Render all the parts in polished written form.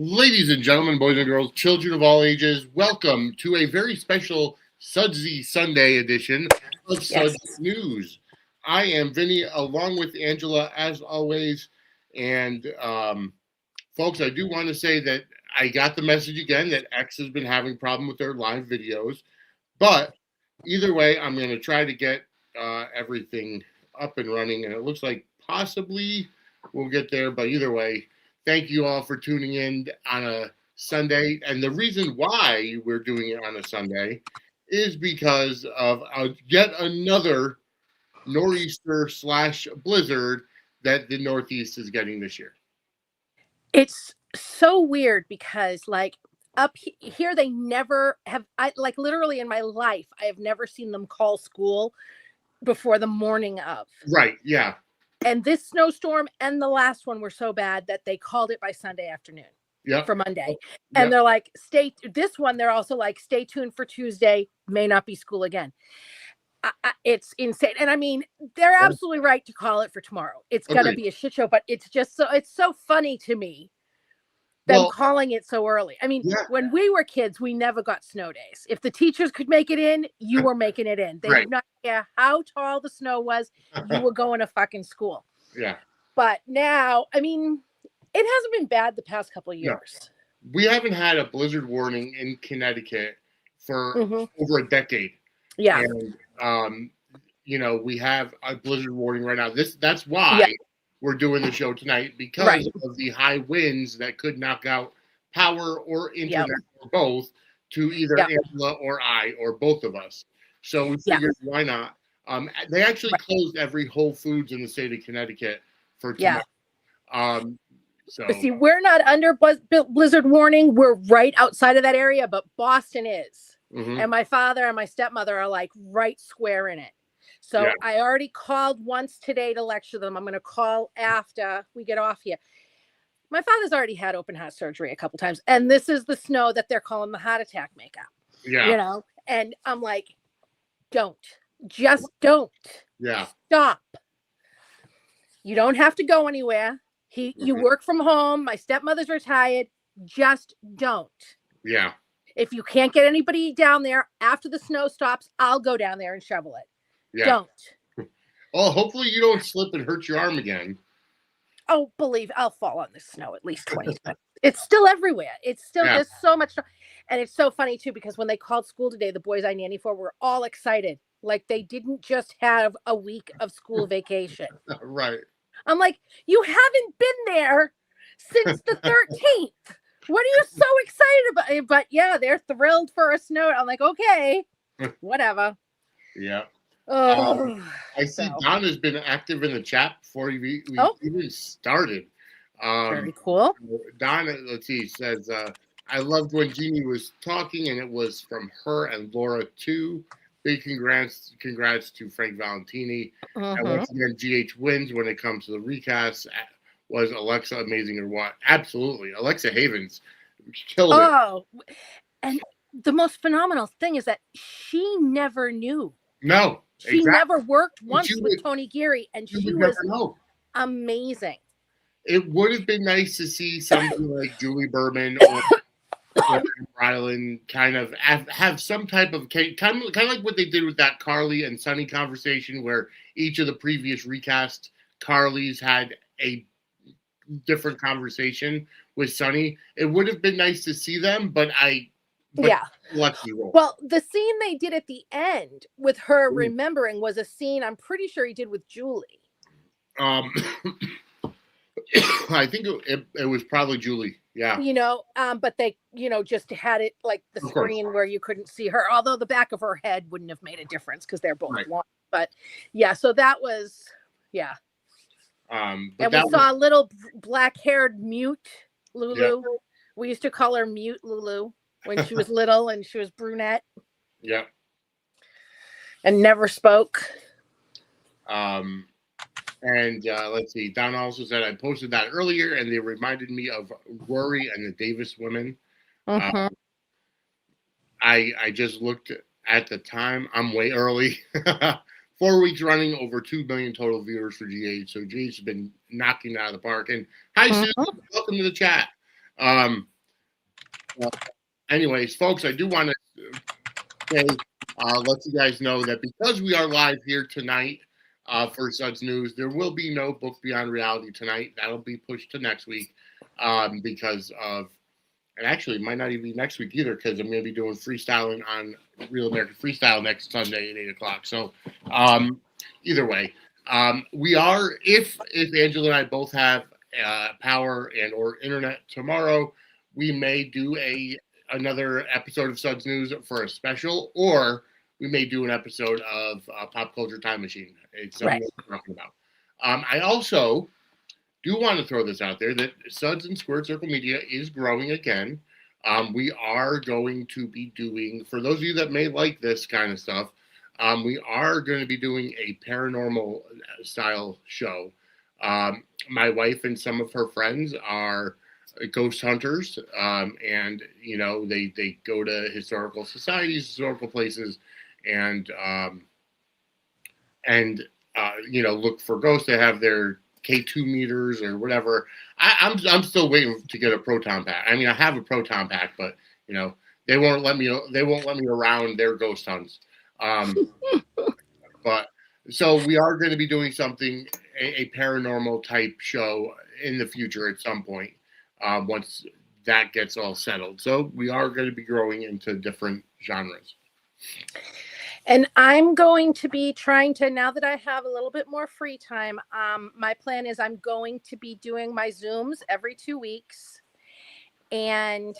Ladies and gentlemen, boys and girls, children of all ages, welcome to a very special Sudsy Sunday edition of Suds News. I am Vinny, along with Angela, as always. And folks, I do want to say that I got the message again that X has been having a problem with their live videos. But either way, I'm going to try to get everything up and running. And it looks like possibly we'll get there. But either way, thank you all for tuning in on a Sunday. And the reason why we're doing it on a Sunday is because of yet another nor'easter / blizzard that the Northeast is getting this year. It's so weird because up here they never have, literally in my life, I have never seen them call school before the morning of. Right, yeah. And this snowstorm and the last one were so bad that they called it by Sunday afternoon for Monday. And they're like, this one, they're also like, stay tuned for Tuesday, may not be school again. It's insane. And I mean, they're absolutely right to call it for tomorrow. It's going to be a shit show, but it's so funny to me them calling it so early. I mean, when we were kids, we never got snow days. If the teachers could make it in, you were making it in. They did not care how tall the snow was. You were going to fucking school. Yeah. But now, I mean, it hasn't been bad the past couple of years. No. We haven't had a blizzard warning in Connecticut for over a decade. Yeah. And, we have a blizzard warning right now. That's why we're doing the show tonight, because of the high winds that could knock out power or internet or both to either Angela or I or both of us. So we figured, why not? They actually closed every Whole Foods in the state of Connecticut for tonight. But see, we're not under blizzard warning. We're right outside of that area, but Boston is. And my father and my stepmother are like right square in it. So I already called once today to lecture them. I'm going to call after we get off here. My father's already had open heart surgery a couple times. And this is the snow that they're calling the heart attack makeup. Yeah. And I'm like, just don't. Yeah. Stop. You don't have to go anywhere. You work from home. My stepmother's retired. Just don't. Yeah. If you can't get anybody down there after the snow stops, I'll go down there and shovel it. Yeah. Don't. Well, hopefully you don't slip and hurt your arm again. Oh, I'll fall on the snow at least 20 times. It's still everywhere. It's still there's so much. And it's so funny too, because when they called school today, the boys I nanny for were all excited. Like they didn't just have a week of school vacation. Right. I'm like, you haven't been there since the 13th. What are you so excited about? But yeah, they're thrilled for a snow. I'm like, okay, whatever. Yeah. Oh, I see Donna's been active in the chat before we even started. Very cool. Donna, let's see, says, I loved when Jeannie was talking, and it was from her and Laura too. Big congrats to Frank Valentini. And once again, GH wins when it comes to the recast. Was Alexa amazing or what? Absolutely. Alexa Havens killed it. Oh, and the most phenomenal thing is that she never knew. No. She never worked once with Tony Geary, and she was amazing. It would have been nice to see something like Julie Berman or Ryland kind of have some type of kind of like what they did with that Carly and Sonny conversation, where each of the previous recast Carlys had a different conversation with Sonny. It would have been nice to see them, but well, the scene they did at the end with her remembering was a scene I'm pretty sure he did with Julie. I think it was probably Julie. Yeah. But they, just had it like the screen where you couldn't see her, although the back of her head wouldn't have made a difference because they're both blonde. But yeah, so that was, and we saw a little black-haired mute Lulu. Yeah. We used to call her mute Lulu when she was little and she was brunette. Yeah. And never spoke. And let's see. Don also said, I posted that earlier, and they reminded me of Rory and the Davis women. I just looked at the time. I'm way early. 4 weeks running, over 2 million total viewers for GH. So GH has been knocking it out of the park. And hi, Susan. Welcome to the chat. Well, anyways, folks, I do want to say, let you guys know that because we are live here tonight for Suds News, there will be no Book Beyond Reality tonight. That'll be pushed to next week because of, and actually it might not even be next week either because I'm going to be doing freestyling on Real American Freestyle next Sunday at 8 o'clock. So either way, we are, if Angela and I both have power and or internet tomorrow, we may do another episode of Suds News for a special, or we may do an episode of Pop Culture Time Machine. It's something we're talking about. I also do want to throw this out there that Suds and Squared Circle Media is growing again. We are going to be doing, for those of you that may like this kind of stuff, we are going to be doing a paranormal style show. My wife and some of her friends are ghost hunters, and you know they go to historical societies, historical places, and you know, look for ghosts. They have their K2 meters or whatever. I'm still waiting to get a proton pack. I mean, I have a proton pack, but you know, they won't let me around their ghost hunts. But so we are going to be doing something, a paranormal type show in the future at some point, once that gets all settled. So we are going to be growing into different genres. And I'm going to be trying to, now that I have a little bit more free time, my plan is I'm going to be doing my Zooms every 2 weeks. And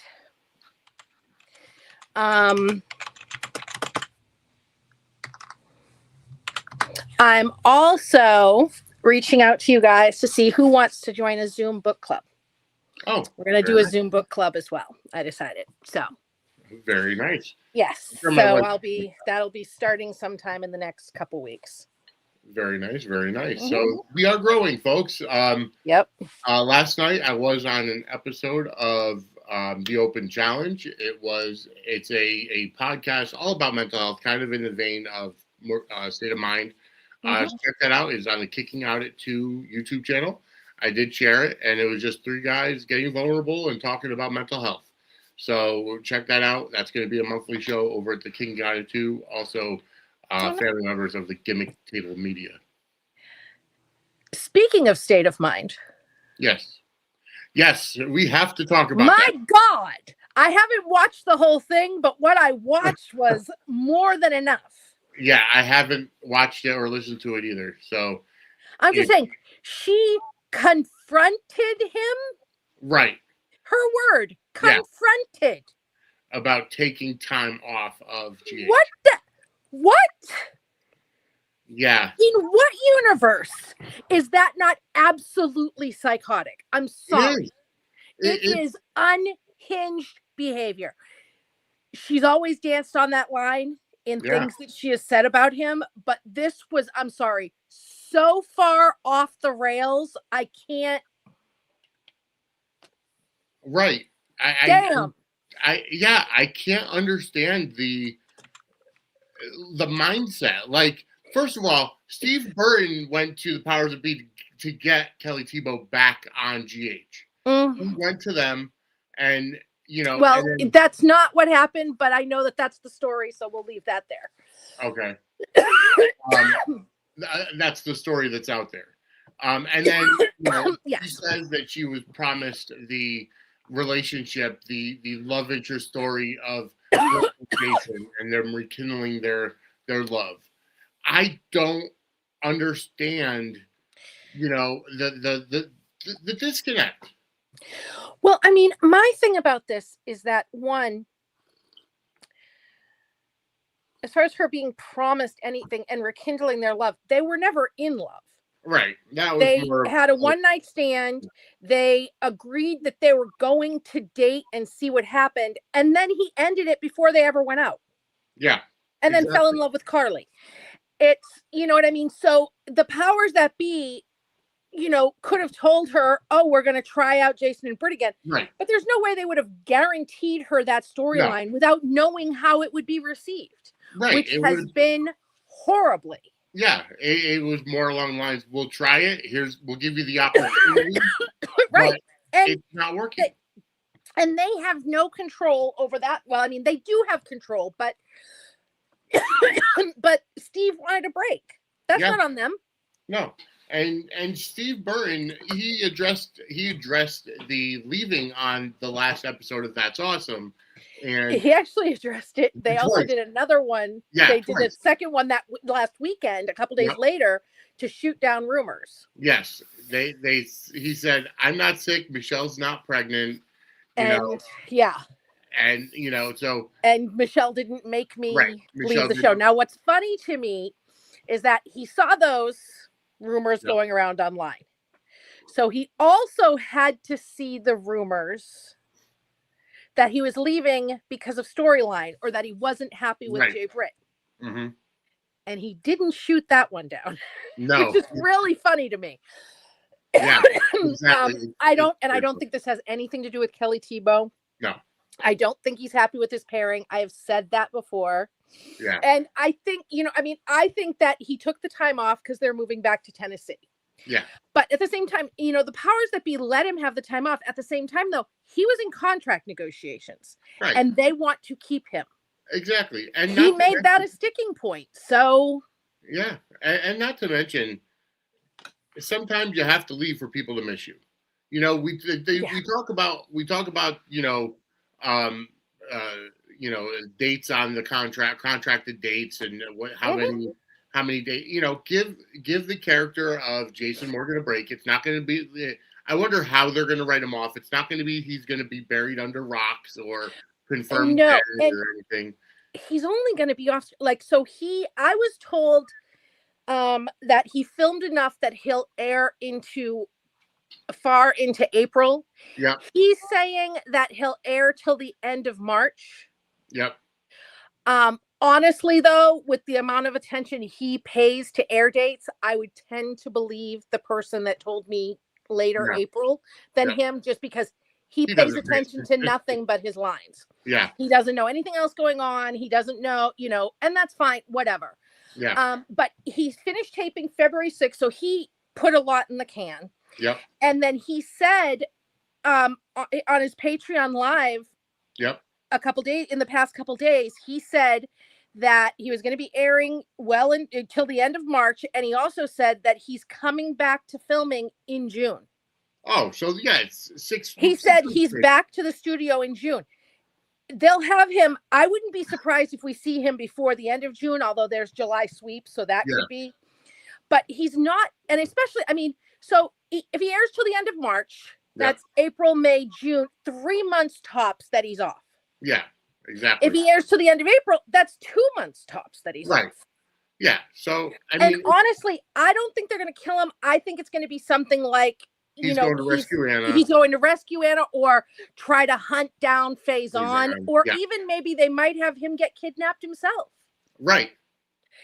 I'm also reaching out to you guys to see who wants to join a Zoom book club. Oh, we're going to do a Zoom book club as well. I decided. So very nice. Yes. So that'll be starting sometime in the next couple weeks. Very nice. Very nice. Mm-hmm. So we are growing, folks. Yep. Last night I was on an episode of The Open Challenge. It's a podcast all about mental health, kind of in the vein of State of Mind. Check that out. It's on the Kicking Out at 2 YouTube channel. I did share it, and it was just 3 guys getting vulnerable and talking about mental health. So check that out. That's going to be a monthly show over at the Kicking Out at 2. Also, family members of the Gimmick Table Media. Speaking of State of Mind. Yes, we have to talk about that. My God, I haven't watched the whole thing, but what I watched was more than enough. Yeah, I haven't watched it or listened to it either. So I'm just saying, she confronted him. Right. Her word, confronted. About taking time off of GH. What? Yeah. In what universe is that not absolutely psychotic? I'm sorry. It is unhinged behavior. She's always danced on that line in things that she has said about him, but this was, I'm sorry, so far off the rails. I can't. Right. Damn. I can't understand the mindset. Like, first of all, Steve Burton went to the powers that be to get Kelly Tebow back on GH. Mm-hmm. He went to them, and you know. Well, that's not what happened, but I know that that's the story, so we'll leave that there. Okay. That's the story that's out there. And then she says that she was promised the relationship, the love interest story of Jason and them rekindling their love. I don't understand, the disconnect. Well, I mean, my thing about this is that, one, as far as her being promised anything and rekindling their love, they were never in love. Right. They had a one-night stand. They agreed that they were going to date and see what happened. And then he ended it before they ever went out. Yeah. And then fell in love with Carly. It's, you know what I mean? So the powers that be, could have told her, oh, we're going to try out Jason and Britt again. Right. But there's no way they would have guaranteed her that storyline without knowing how it would be received. Right. Which has been horribly. Yeah, it was more along the lines, we'll try it. We'll give you the opportunity. Right. And it's not working. And they have no control over that. Well, I mean, they do have control, but but Steve wanted a break. That's not on them. No. And Steve Burton, he addressed the leaving on the last episode of That's Awesome. And he actually addressed it. They also did another one. Yeah, they did the second one that last weekend, a couple days later, to shoot down rumors. Yes. He said, I'm not sick, Michelle's not pregnant. And so and Michelle didn't make me leave the show. Now what's funny to me is that he saw those rumors going around online. So he also had to see the rumors that he was leaving because of storyline, or that he wasn't happy with Jay Britt. Mm-hmm. And he didn't shoot that one down. No. Which is really funny to me. Yeah, exactly. I don't think this has anything to do with Kelly Tebow. No. I don't think he's happy with his pairing. I have said that before. Yeah. And I think, I think that he took the time off because they're moving back to Tennessee. Yeah. But at the same time, the powers that be let him have the time off. At the same time, though, he was in contract negotiations. Right. And they want to keep him. Exactly. And he made that a sticking point. So. Yeah. And not to mention, sometimes you have to leave for people to miss you. We talk about dates on the contracted dates, and how many days. Give the character of Jason Morgan a break. It's not going to be. I wonder how they're going to write him off. It's not going to be he's going to be buried under rocks or confirmed dead or anything. He's only going to be off. I was told that he filmed enough that he'll air far into April. Yeah. He's saying that he'll air till the end of March. Yep. Honestly, though, with the amount of attention he pays to air dates, I would tend to believe the person that told me later April than him, just because he pays attention to nothing but his lines. Yeah. He doesn't know anything else going on. He doesn't know, and that's fine, whatever. Yeah. But he finished taping February 6th, so he put a lot in the can. Yep. And then he said on his Patreon live, yep, in the past couple days, he said that he was going to be airing until the end of March, and he also said that he's coming back to filming in June. Oh, so it's 6 He said he's back to the studio in June. They'll have him. I wouldn't be surprised if we see him before the end of June, although there's July sweep, so that could be. But he's not, and especially, so if he airs till the end of March, that's April, May, June, 3 months tops that he's off. Yeah, exactly. If he airs till the end of April, that's 2 months tops that he's off. Yeah, so, and honestly, I don't think they're going to kill him. I think it's going to be something like, he's going to rescue Anna. He's going to rescue Anna, or try to hunt down Faison, or even maybe they might have him get kidnapped himself. Right.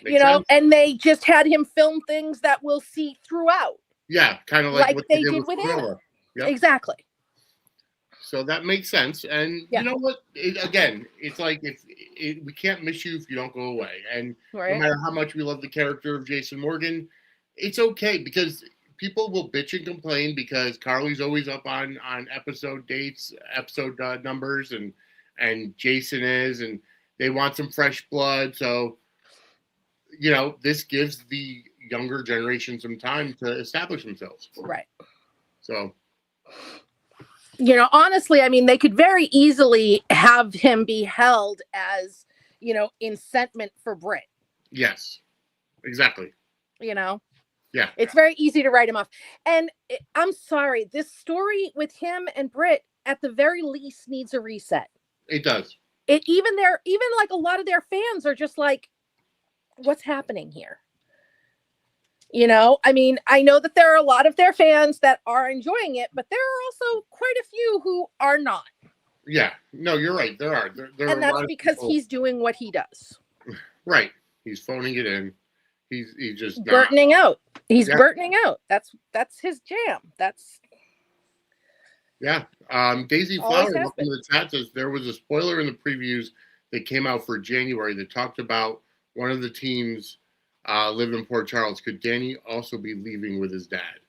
Makes sense. And they just had him film things that we'll see throughout. Yeah, kind of like what they did with Anna. Yep. Exactly. So that makes sense. And you know what? It's like we can't miss you if you don't go away. And no matter how much we love the character of Jason Morgan, it's okay, because people will bitch and complain because Carly's always up on episode dates, episode numbers, and Jason is, and they want some fresh blood. So, this gives the younger generation some time to establish themselves. Right. So, honestly, they could very easily have him be held as, incentment for Britt. Yes, exactly. Yeah. It's very easy to write him off. And I'm sorry, this story with him and Britt, at the very least, needs a reset. It does. Even like a lot of their fans are just like, what's happening here? I know that there are a lot of their fans that are enjoying it, but there are also quite a few who are not. Yeah, no, you're right. There are. There and that's because he's doing what he does. Right. He's phoning it in. He's just burdening out. He's burdening out. That's his jam. That's. Yeah. Daisy Flower, welcome to the chat, says there was a spoiler in the previews that came out for January that talked about one of the teams live in Port Charles. Could Danny also be leaving with his dad?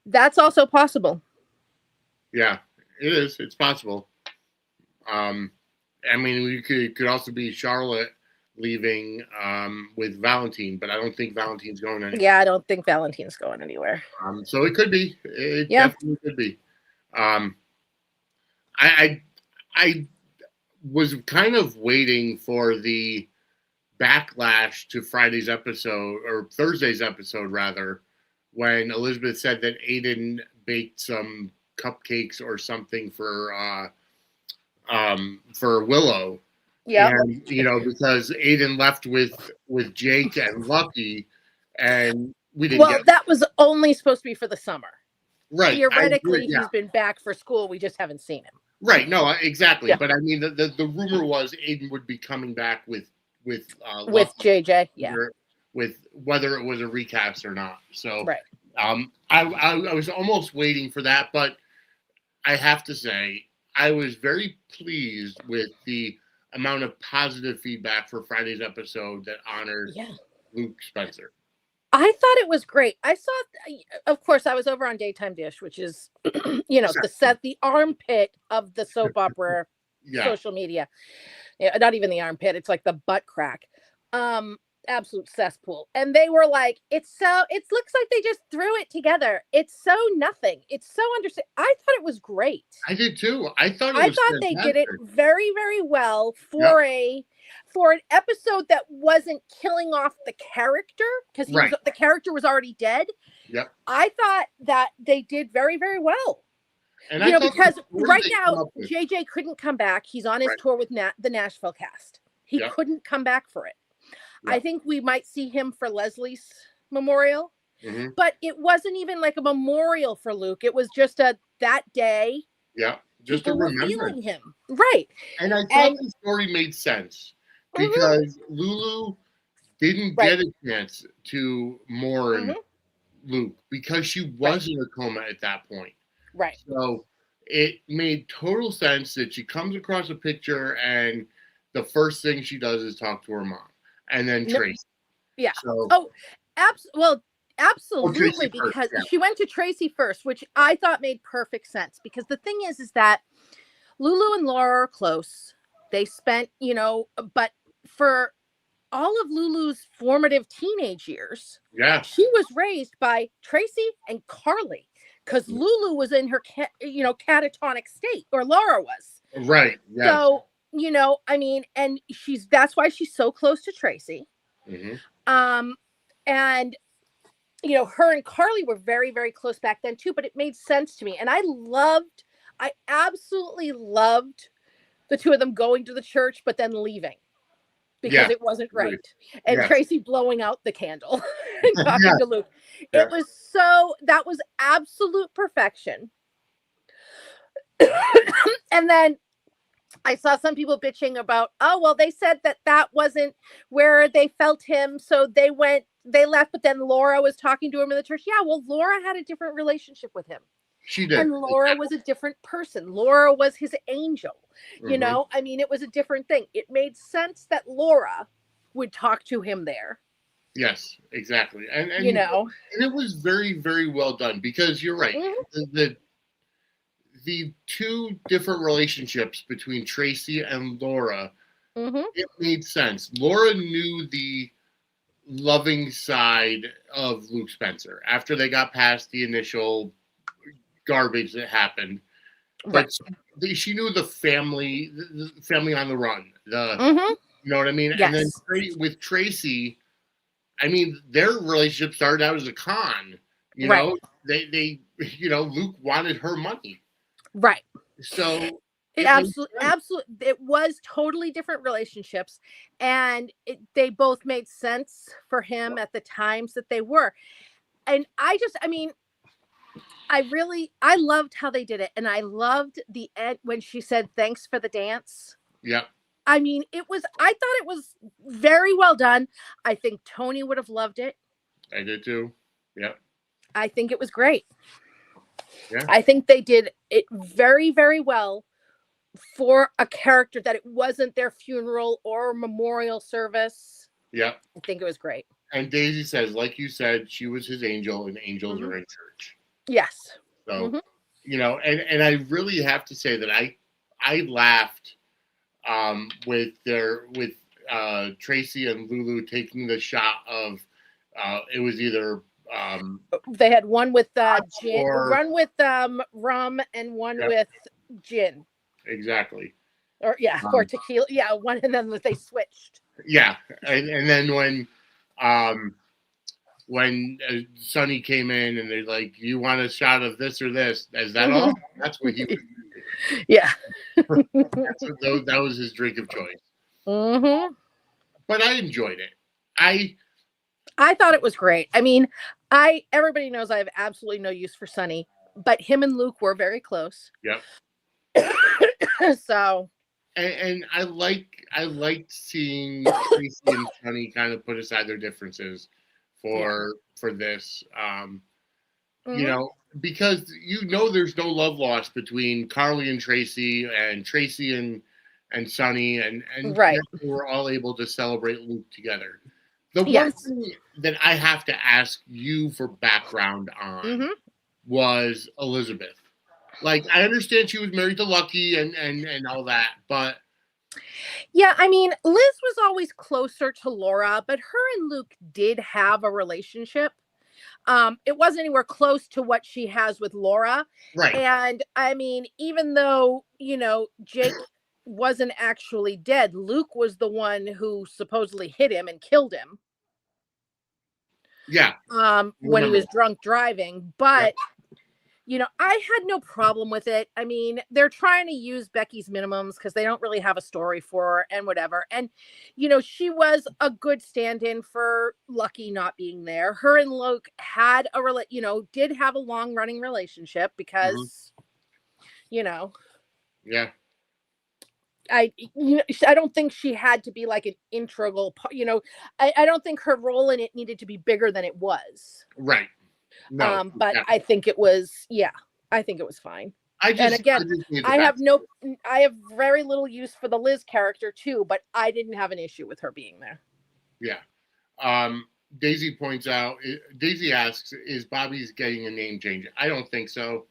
That's also possible. Yeah. It is. It's possible. I mean, you could also be Charlotte leaving with Valentine, but I don't think Valentine's going anywhere. Yeah, I don't think Valentine's going anywhere. So it could be. It definitely could be. I was kind of waiting for the backlash to Friday's episode, or Thursday's episode rather, when Elizabeth said that Aiden baked some cupcakes or something for Willow. Yeah. And because Aiden left with Jake and Lucky, and we didn't. Well, that was only supposed to be for the summer. Right. Theoretically, he's been back for school. We just haven't seen him. Right. No, exactly. Yeah. But I mean, the rumor was Aiden would be coming back with JJ. Yeah. With whether it was a recast or not. So right. I was almost waiting for that, but I have to say I was very pleased with the amount of positive feedback for Friday's episode that honored Luke Spencer. I thought it was great. I saw, of course, I was over on Daytime Dish, which is, the armpit of the soap opera social media. Yeah, not even the armpit. It's like the butt crack. Absolute cesspool. And they were like, it looks like they just threw it together. It's so nothing. It's so understated. I thought it was great. I did too. I thought they did it very, very well for an episode that wasn't killing off the character, because the character was already dead. Yep. I thought that they did very, very well. And because right now JJ couldn't come back. He's on his tour with the Nashville cast. He couldn't come back for it. I think we might see him for Leslie's memorial, but it wasn't even like a memorial for Luke. It was just that day. Yeah, just to remember feeling him, right? And I thought the story made sense because Lulu didn't get a chance to mourn Luke because she was in a coma at that point. Right. So it made total sense that she comes across a picture and the first thing she does is talk to her mom. And then Tracy. Yeah. So, absolutely, because she went to Tracy first, which I thought made perfect sense. Because the thing is that Lulu and Laura are close. They spent, but for all of Lulu's formative teenage years, she was raised by Tracy and Carly, because Lulu was in her, catatonic state, or Laura was. Right. Yes. So. And that's why she's so close to Tracy. And, her and Carly were very, very close back then too, but it made sense to me. And I absolutely loved the two of them going to the church, but then leaving because it wasn't right. And Tracy blowing out the candle and talking to Luke. It was that was absolute perfection. And then I saw some people bitching about, they said that wasn't where they felt him. So they left, but then Laura was talking to him in the church. Yeah, well, Laura had a different relationship with him. She did. And Laura was a different person. Laura was his angel. It was a different thing. It made sense that Laura would talk to him there. Yes, exactly. And and it was very, very well done because you're right. The two different relationships between Tracy and Laura, it made sense. Laura knew the loving side of Luke Spencer after they got past the initial garbage that happened. But she knew the family on the run. You know what I mean? Yes. And then with Tracy, their relationship started out as a con. They Luke wanted her money. Right. So it absolutely, it was totally different relationships, and they both made sense for him at the times that they were. And I loved how they did it, and I loved the end when she said, "Thanks for the dance." Yeah. I thought it was very well done. I think Tony would have loved it. I did too. Yeah. I think it was great. Yeah. I think they did it very, very well for a character that it wasn't their funeral or memorial service. Yeah. I think it was great. And Daisy says, like you said, she was his angel and angels are in church. Yes. So you know, and I really have to say that I laughed with Tracy and Lulu taking the shot of it was either they had one with gin, or, one with rum, and one with gin. Exactly. Or or tequila. Yeah, one, and then they switched. Yeah, and then when Sonny came in and they're like, "You want a shot of this or this? Is that all?" That's what he was. Yeah. That was his drink of choice. Mm-hmm. But I enjoyed it. I thought it was great. I mean, everybody knows I have absolutely no use for Sonny, but him and Luke were very close. Yep. So. And I liked seeing Tracy and Sonny kind of put aside their differences for this. You know, because there's no love lost between Carly and Tracy and Sonny and right. we're all able to celebrate Luke together. The one thing that I have to ask you for background on was Elizabeth. Like, I understand she was married to Lucky and all that, but yeah, I mean, Liz was always closer to Laura, but her and Luke did have a relationship. It wasn't anywhere close to what she has with Laura. Right. And I mean, even though, Jake wasn't actually dead, Luke was the one who supposedly hit him and killed him. Yeah. When he was drunk driving. But, I had no problem with it. I mean, they're trying to use Becky's minimums because they don't really have a story for her and whatever. And, she was a good stand-in for Lucky not being there. Her and Luke had did have a long-running relationship because, Yeah. I don't think she had to be like an integral part. I don't think her role in it needed to be bigger than it was. Right. No. But I think it was, I think it was fine. I have very little use for the Liz character too, but I didn't have an issue with her being there. Yeah. Daisy points out, Daisy asks, is Bobby's getting a name change? I don't think so.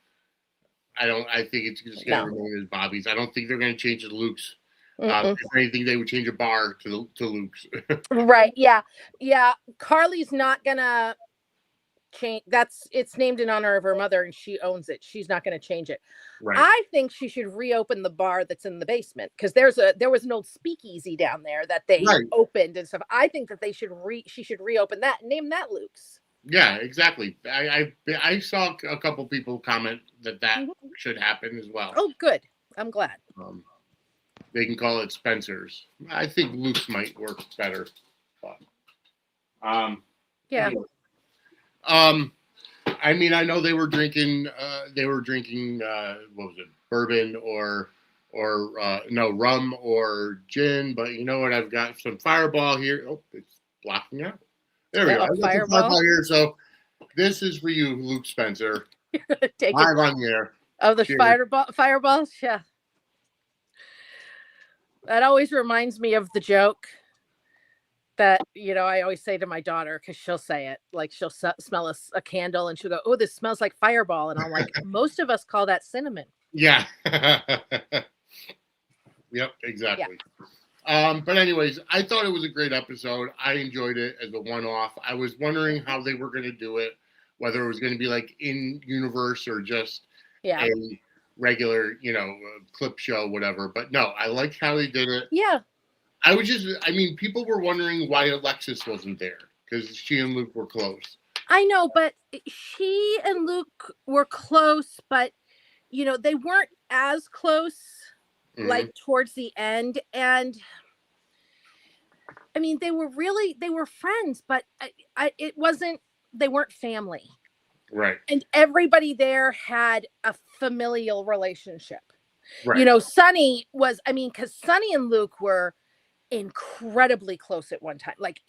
I think it's just going to remain as Bobby's. I don't think they're going to change it to Luke's. If anything, they would change a bar to Luke's. Right. Yeah. Yeah. Carly's not going to change. It's named in honor of her mother and she owns it. She's not going to change it. Right. I think she should reopen the bar that's in the basement because there was an old speakeasy down there that they opened and stuff. I think that she should reopen that and name that Luke's. Yeah, exactly. I saw a couple people comment that should happen as well. Oh, good. I'm glad. They can call it Spencer's. I think Luke's might work better. But, yeah. Anyway. I mean, I know they were drinking. What was it? Bourbon or rum or gin. But you know what? I've got some Fireball here. Oh, it's blocking out. There we go. I've got some Fireball here. So this is for you, Luke Spencer. Take live on the air. Oh, the Fireballs. Yeah. That always reminds me of the joke that, I always say to my daughter, because she'll say it, like she'll smell a candle and she'll go, oh, this smells like Fireball. And I'm like, most of us call that cinnamon. Yeah. Yep, exactly. Yeah. But anyways, I thought it was a great episode. I enjoyed it as a one-off. I was wondering how they were going to do it, whether it was going to be like in universe or just a regular, clip show, whatever. But no, I liked how they did it. Yeah. People were wondering why Alexis wasn't there because she and Luke were close. I know, but she and Luke were close, but, they weren't as close, like towards the end. And I mean, they were friends, but they weren't family. Right. And everybody there had a familial relationship. Right. Sonny was, because Sonny and Luke were incredibly close at one time, like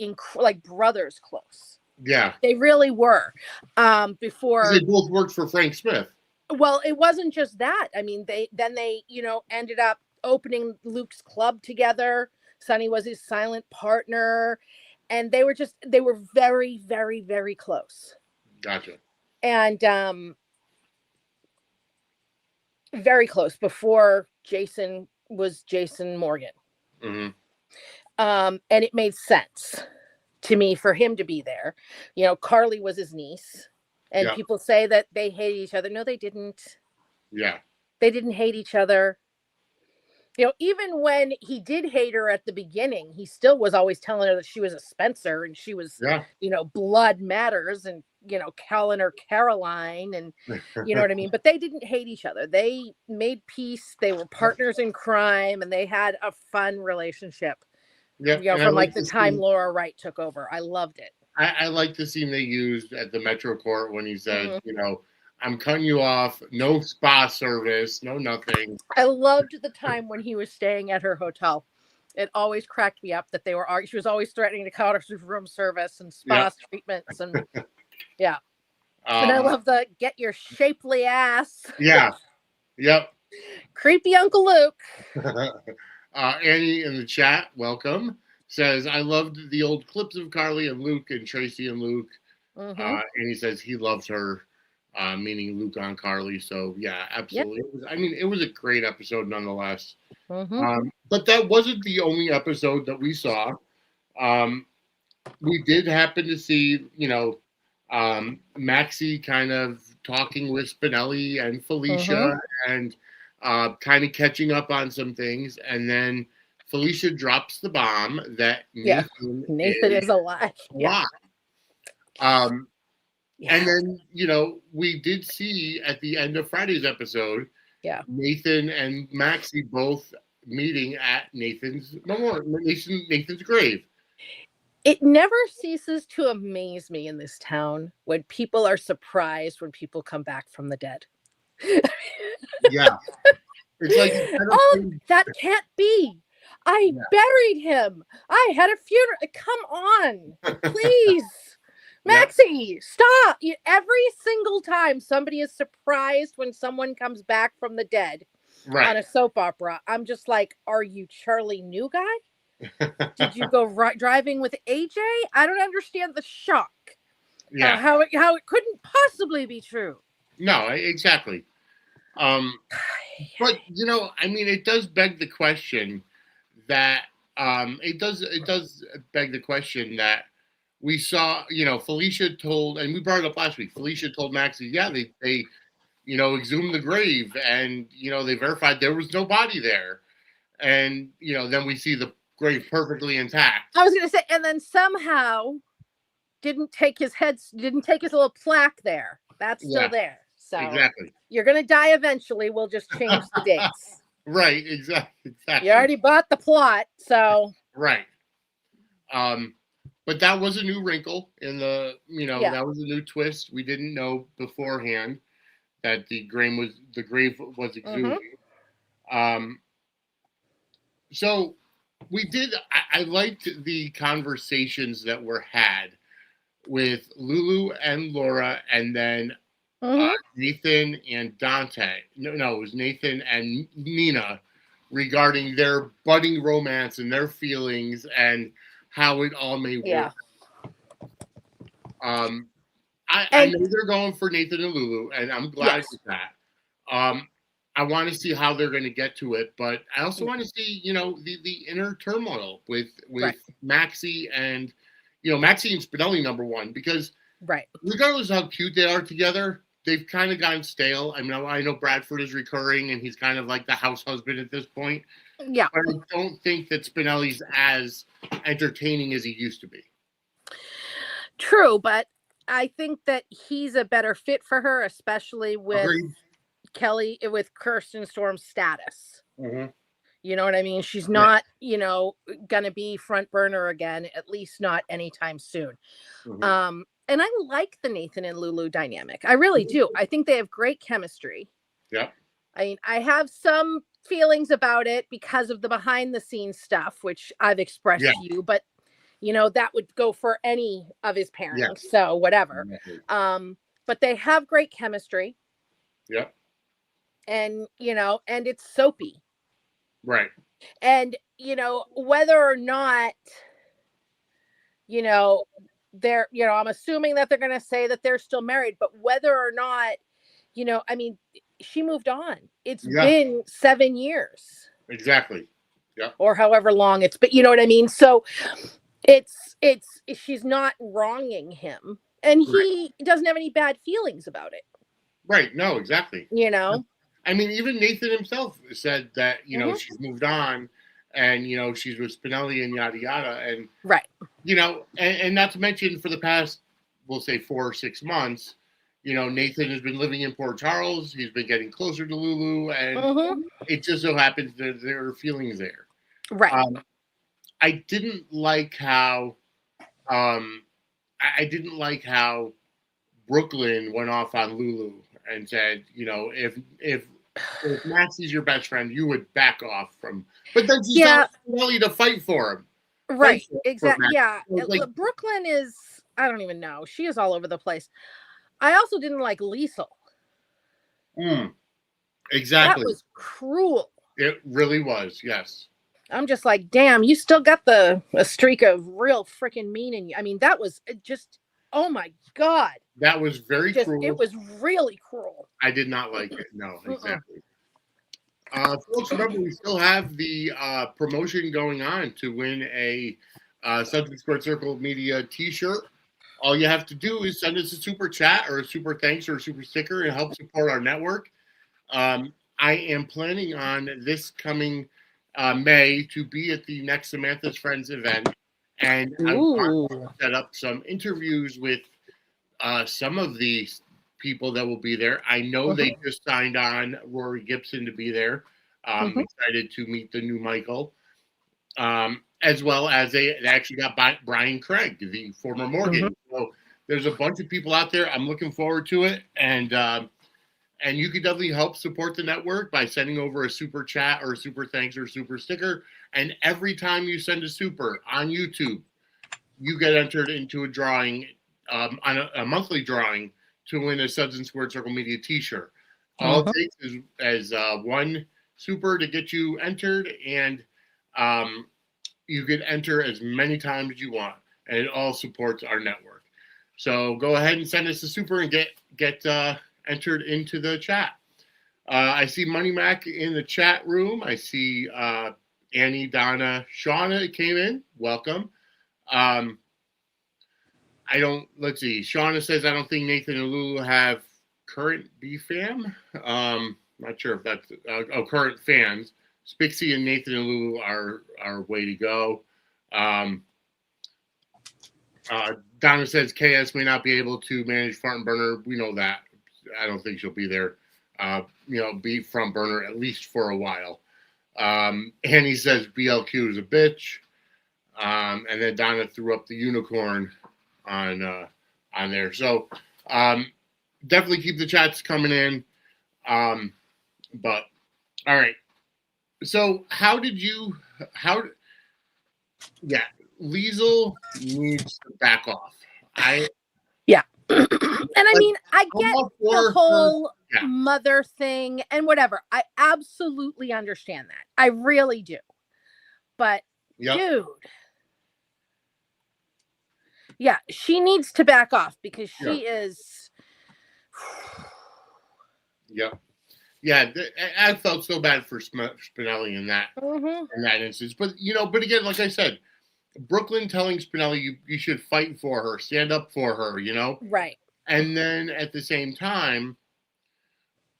brothers close. Yeah. They really were. Before they both worked for Frank Smith. Well, it wasn't just that. I mean, they ended up opening Luke's club together. Sonny was his silent partner. And they were very, very, very close. Gotcha. And Very close, before Jason was Jason Morgan. Mm-hmm. And it made sense to me for him to be there. Carly was his niece, and people say that they hated each other. No, they didn't. Yeah. They didn't hate each other. Even when he did hate her at the beginning, he still was always telling her that she was a Spencer and she was, blood matters, and, calling her Caroline, and you know what I mean? But they didn't hate each other. They made peace. They were partners in crime, and they had a fun relationship. Yeah. From like the time Laura Wright took over. I loved it. I like the scene they used at the Metro Court when he said, I'm cutting you off. No spa service. No nothing. I loved the time when he was staying at her hotel. It always cracked me up that she was always threatening to cut off room service and spa treatments. And and I love the get your shapely ass. Yeah. Yep. Creepy Uncle Luke. Annie in the chat, welcome, says, I loved the old clips of Carly and Luke and Tracy and Luke. And he says he loves her. Meaning Luke on Carly. So yeah, absolutely. Yep. It was a great episode nonetheless. But that wasn't the only episode that we saw. We did happen to see, Maxie kind of talking with Spinelli and Felicia and kind of catching up on some things. And then Felicia drops the bomb that Nathan is alive. Yeah. And then, we did see at the end of Friday's episode, Nathan and Maxie both meeting at Nathan's grave. It never ceases to amaze me in this town when people are surprised when people come back from the dead. Yeah. It's like, that can't be. I buried him. I had a funeral. Come on, please. Maxie, stop. Every single time somebody is surprised when someone comes back from the dead on a soap opera, I'm just like, are you Charlie New Guy? Did you go driving with AJ? I don't understand the shock. Yeah. How it couldn't possibly be true. No, exactly. But, it does beg the question that it does beg the question that we saw, Felicia told, and we brought it up last week, Felicia told Maxie, they exhumed the grave, and, they verified there was no body there. And, then we see the grave perfectly intact. I was going to say, and then somehow didn't take his little plaque there. That's still there. So exactly. You're going to die eventually. We'll just change the dates. Right. Exactly. You already bought the plot. So. Right. But that was a new wrinkle in the, that was a new twist. We didn't know beforehand that the grave was exhumed. So we did. I liked the conversations that were had with Lulu and Laura, and then Nathan and Dante. No, it was Nathan and Nina regarding their budding romance and their feelings and how it all may work. I know they're going for Nathan and Lulu, and I'm glad with that. I want to see how they're going to get to it, but I also want to see, the inner turmoil with Maxie and, Maxie and Spinelli, number one, because regardless of how cute they are together, they've kind of gotten stale. I know Bradford is recurring, and he's kind of like the house husband at this point. Yeah. But I don't think that Spinelli's as entertaining as he used to be. True, but I think that he's a better fit for her, especially with with Kirsten Storm's status. You know what I mean? She's not, going to be front burner again, at least not anytime soon. And I like the Nathan and Lulu dynamic. I really do. I think they have great chemistry. Yeah. I have some feelings about it because of the behind the scenes stuff, which I've expressed to you, but that would go for any of his parents. So whatever. But they have great chemistry. Yeah. And, and it's soapy. Right. And, whether or not, they're, I'm assuming that they're going to say that they're still married, but whether or not, she moved on. It's been 7 years. Exactly. Yeah. Or however long it's been, you know what I mean? So it's she's not wronging him, and he doesn't have any bad feelings about it. Right. No, exactly. You know? I mean, even Nathan himself said that, you know, she's moved on and, you know, she's with Spinelli and yada, yada. And, you know, and not to mention for the past, we'll say 4 or 6 months, you know, Nathan has been living in Port Charles. He's been getting closer to Lulu. And it just so happens that there are feelings there. Right. I didn't like how, I didn't like how Brooklyn went off on Lulu and said, you know, if Maxie's your best friend, you would back off from. But then she's not really to fight for him. Right. Exactly. Yeah. Like, Brooklyn is, I don't even know. She is all over the place. I also didn't like Liesl. Exactly. That was cruel. It really was. Yes. I'm just like, damn, you still got a streak of real freaking mean in you. I mean, that was just, oh my God. That was very cruel. It was really cruel. I did not like it. No, exactly. Folks, remember, we still have the promotion going on to win a Sudsy Squared Circle Media t-shirt. All you have to do is send us a super chat or a super thanks or a super sticker and help support our network. I am planning on this coming May to be at the next Samantha's Friends event, and I want to set up some interviews with some of the people that will be there. I know they just signed on Rory Gibson to be there. I'm excited to meet the new Michael, as well as they actually got Brian Craig, the former Morgan. So there's a bunch of people out there. I'm looking forward to it, and you can definitely help support the network by sending over a super chat or a super thanks or super sticker. And every time you send a super on YouTube, you get entered into a drawing, on a monthly drawing, to win a Suds and Squared Circle Media t-shirt. All it takes is one super to get you entered, and you can enter as many times as you want, and it all supports our network. So go ahead and send us a super and get entered into the chat. I see Money Mac in the chat room. I see Annie, Donna, Shauna came in. Welcome. Let's see. Shauna says, I don't think Nathan and Lulu have current BFAM. Not sure if that's, current fans. Spixie and Nathan and Lulu are way to go. Donna says, KS may not be able to manage Front Burner. We know that. I don't think she'll be there. Be Front Burner at least for a while. Annie says BLQ is a bitch. And then Donna threw up the unicorn on there. So definitely keep the chats coming in. But all right. So Liesl needs to back off. And I mean, I get the whole mother thing and whatever. I absolutely understand that. I really do. But dude, she needs to back off because she is. I felt so bad for Spinelli in that instance. But again, like I said, Brooklyn telling Spinelli you should fight for her, stand up for her, right. And then at the same time,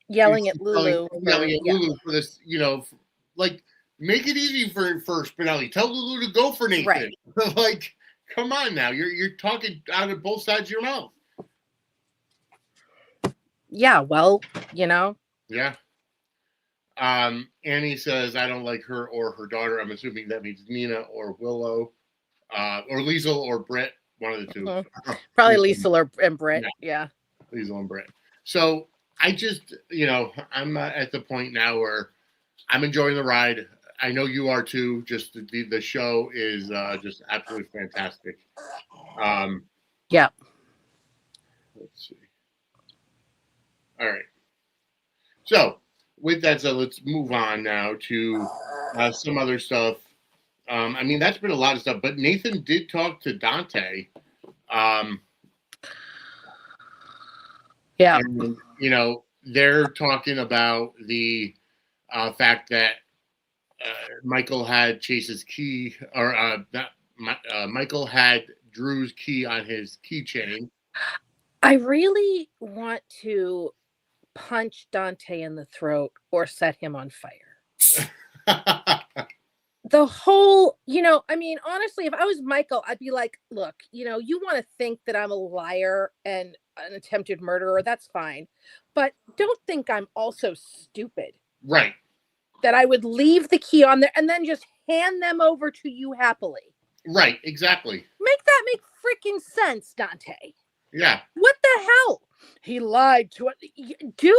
yelling at Lulu for this, like, make it easy for Spinelli. Tell Lulu to go for Nathan. Right. Like, come on now, you're talking out of both sides of your mouth. Yeah, well, Yeah. Annie says, I don't like her or her daughter. I'm assuming that means Nina or Willow, or Liesl or Britt, one of the two. Probably Liesl and Britt. Yeah. Liesl and Britt. So I just, I'm at the point now where I'm enjoying the ride. I know you are too. Just the show is just absolutely fantastic. Yeah. Let's see. All right. So with that said, let's move on now to some other stuff. I mean, that's been a lot of stuff, but Nathan did talk to Dante. Yeah. And, they're talking about the fact that Michael had Chase's key, or Michael had Drew's key on his keychain. I really want to punch Dante in the throat or set him on fire. The whole, I mean, honestly, if I was Michael, I'd be like, look, you want to think that I'm a liar and an attempted murderer. That's fine. But don't think I'm also stupid. Right. That I would leave the key on there and then just hand them over to you happily. Right. Exactly. Make that make freaking sense, Dante. Yeah. What the hell? He lied to it. Dude.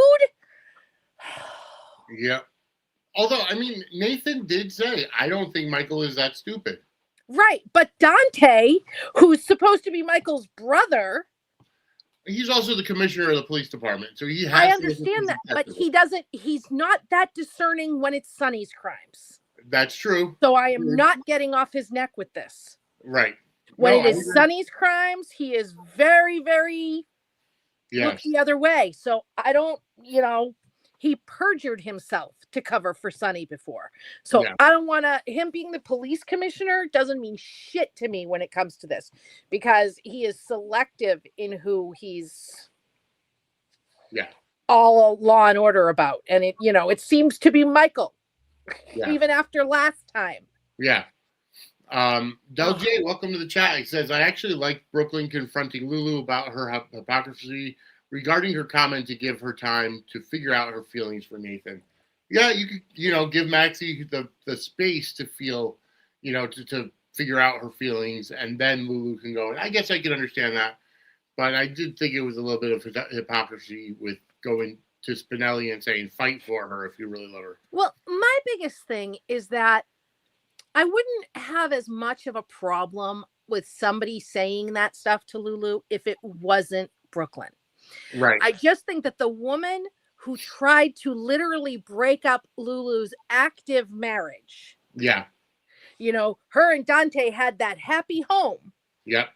Yeah. Although, I mean, Nathan did say, I don't think Michael is that stupid. Right. But Dante, who's supposed to be Michael's brother. He's also the commissioner of the police department. So he has. I understand that. But he's not that discerning when it's Sonny's crimes. That's true. So I am not getting off his neck with this. Right. When it is Sonny's crimes, he is very, very look the other way. So I don't, he perjured himself to cover for Sonny before. So I don't want to, him being the police commissioner doesn't mean shit to me when it comes to this, because he is selective in who he's all law and order about. And it seems to be Michael, even after last time. Yeah. Del J, welcome to the chat. He says, I actually like Brooklyn confronting Lulu about her hypocrisy regarding her comment to give her time to figure out her feelings for Nathan. Yeah, you could, give Maxie the space to feel, to figure out her feelings, and then Lulu can go. And I guess I can understand that. But I did think it was a little bit of hypocrisy with going to Spinelli and saying, fight for her if you really love her. Well, my biggest thing is that I wouldn't have as much of a problem with somebody saying that stuff to Lulu if it wasn't Brooklyn. Right. I just think that the woman who tried to literally break up Lulu's active marriage. Yeah. Her and Dante had that happy home. Yep.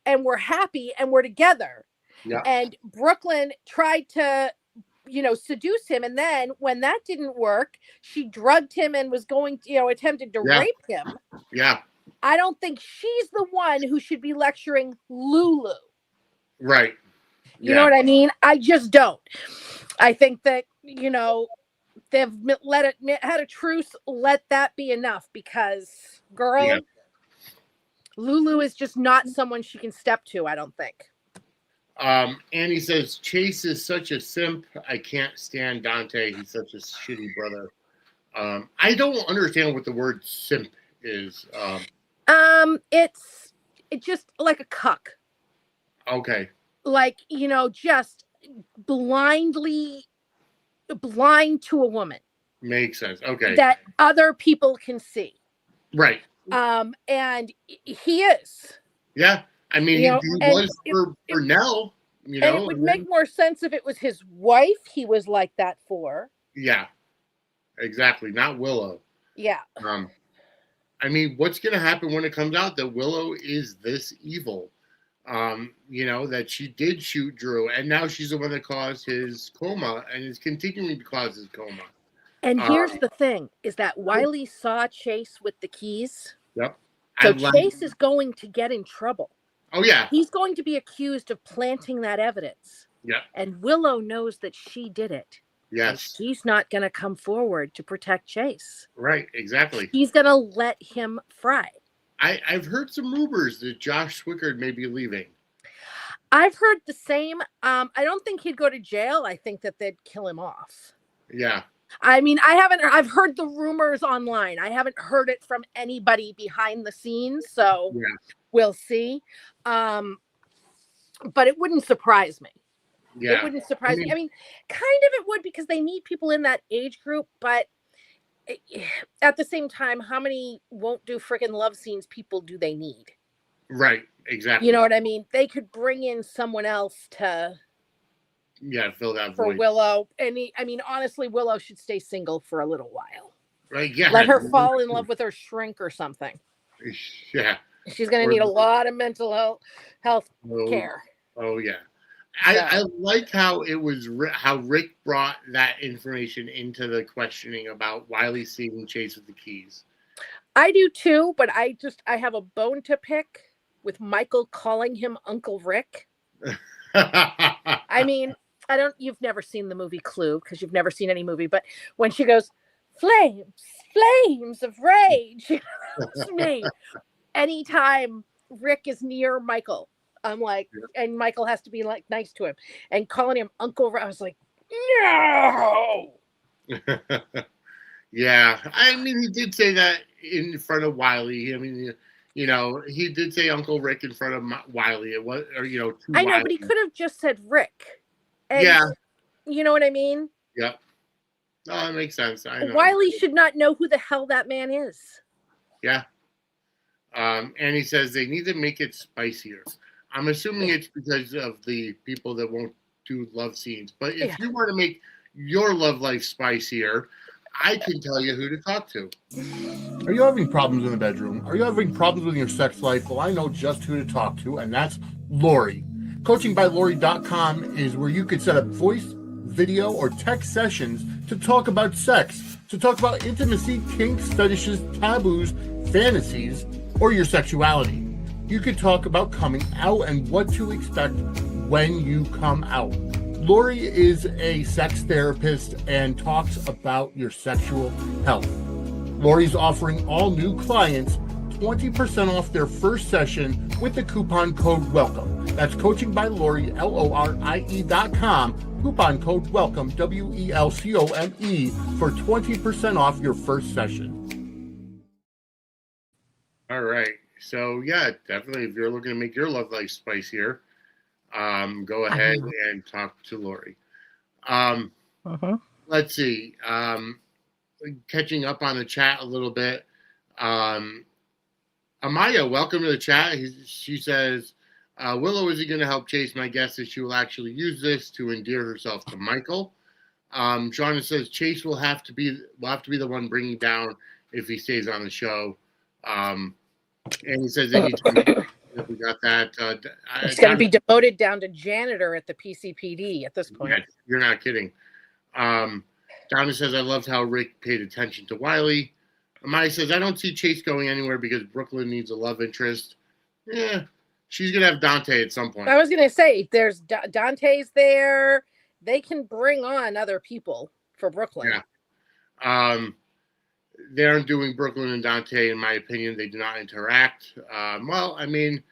And we're happy and we're together. Yeah. And Brooklyn tried to seduce him. And then when that didn't work, she drugged him and was going to, attempted to rape him. Yeah. I don't think she's the one who should be lecturing Lulu. Right. You know what I mean? I just don't. I think that, they've had a truce. Let that be enough, because girl, Lulu is just not someone she can step to, I don't think. Annie says, Chase is such a simp. I can't stand Dante. He's such a shitty brother. I don't understand what the word simp is. It's just like a cuck. Okay. Like, just blind to a woman. Makes sense. Okay. That other people can see. Right. And he is. Yeah. I mean, he was for Nell, And it would make more sense if it was his wife he was like that for. Yeah. Exactly. Not Willow. Yeah. I mean, what's going to happen when it comes out that Willow is this evil? That she did shoot Drew, and now she's the one that caused his coma and is continuing to cause his coma. And here's the thing, is that Wiley saw Chase with the keys. Yep. So Chase is going to get in trouble. Oh, yeah. He's going to be accused of planting that evidence. Yeah. And Willow knows that she did it. Yes. She's not going to come forward to protect Chase. Right, exactly. He's going to let him fry. I've heard some rumors that Josh Swickard may be leaving. I've heard the same. I don't think he'd go to jail. I think that they'd kill him off. Yeah. I mean, I've heard the rumors online. I haven't heard it from anybody behind the scenes. So we'll see. But it wouldn't surprise me. Yeah. It wouldn't surprise me. I mean, kind of it would, because they need people in that age group. But at the same time, how many won't do freaking love scenes people do they need? Right. Exactly. You know what I mean? They could bring in someone else to fill that for void. Willow. And honestly, Willow should stay single for a little while. Right. Yeah. Let her fall in love with her shrink or something. Yeah. She's going to need a lot of mental health care. Oh, yeah. I like how it was how Rick brought that information into the questioning about Wiley seeing Chase with the keys. I do too, but I have a bone to pick with Michael calling him Uncle Rick. I mean, you've never seen the movie Clue because you've never seen any movie, but when she goes, flames of rage, me, anytime Rick is near Michael, I'm like, and Michael has to be like nice to him, and calling him Uncle Rick, I was like, no. Yeah, I mean, he did say that in front of Wiley. I mean, he did say Uncle Rick in front of Wiley. It was, or I know, Wiley. But he could have just said Rick. And, yeah, you know what I mean. Yeah, no, that makes sense. I know. Wiley should not know who the hell that man is. Yeah, and he says they need to make it spicier. I'm assuming it's because of the people that won't do love scenes. But if you want to make your love life spicier, I can tell you who to talk to. Are you having problems in the bedroom? Are you having problems with your sex life? Well, I know just who to talk to, and that's Lori. CoachingByLori.com is where you could set up voice, video, or text sessions to talk about sex, to talk about intimacy, kinks, fetishes, taboos, fantasies, or your sexuality. You could talk about coming out and what to expect when you come out. Lori is a sex therapist and talks about your sexual health. Lori's offering all new clients 20% off their first session with the coupon code WELCOME. That's Coaching by Lori, LORIE.com. Coupon code WELCOME, WELCOME, for 20% off your first session. All right. So, yeah, definitely, if you're looking to make your love life spicier, go ahead and talk to Lori. Let's see. Catching up on the chat a little bit. Amaya, welcome to the chat. She says, Willow isn't going to help Chase. My guess is she will actually use this to endear herself to Michael. Shauna says Chase will have to be the one bringing down if he stays on the show. And he says anytime we got that. It's going to be demoted down to janitor at the PCPD at this point. Yeah, you're not kidding. Donna says, I loved how Rick paid attention to Wiley. Amaya says, I don't see Chase going anywhere because Brooklyn needs a love interest. Yeah, she's going to have Dante at some point. I was going to say, there's Dante's there. They can bring on other people for Brooklyn. Yeah. They aren't doing Brooklyn and Dante, in my opinion. They do not interact. Well, I mean,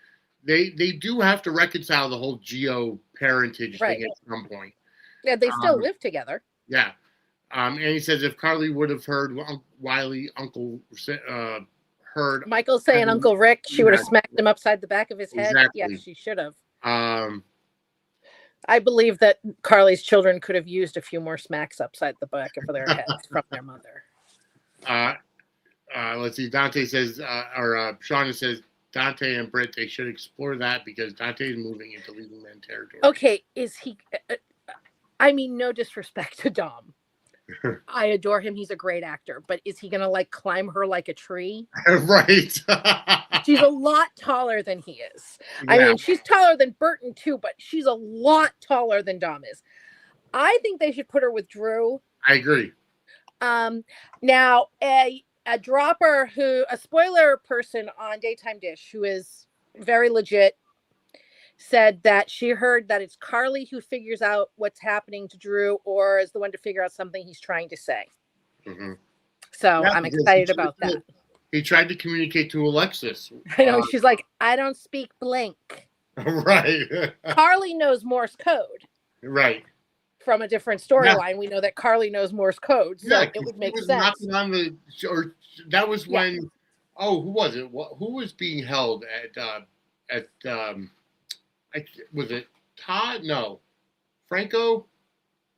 they do have to reconcile the whole Geo parentage thing at some point. Yeah, they still live together. Yeah. And he says if Carly would have heard Wiley, Uncle heard Michael saying Uncle Rick, she would have smacked him upside the back of his head. Exactly. Yes, she should have. I believe that Carly's children could have used a few more smacks upside the back of their heads from their mother. Let's see. Dante says, Shauna says, Dante and Britt, they should explore that because Dante is moving into leading men territory. Okay, is he? I mean, no disrespect to Dom. I adore him. He's a great actor. But is he going to climb her like a tree? Right. She's a lot taller than he is. Yeah. I mean, she's taller than Burton too, but she's a lot taller than Dom is. I think they should put her with Drew. I agree. Now, a spoiler person on Daytime Dish who is very legit said that she heard that it's Carly who figures out what's happening to Drew or is the one to figure out something he's trying to say. Mm-hmm. So I'm excited about that. He tried to communicate to Alexis. I know. She's like, I don't speak blink. Right. Carly knows Morse code. Right. From a different storyline, we know that Carly knows Morse code, so it would make sense. That was when, who was it? Who was being held at was it Todd? No. Franco?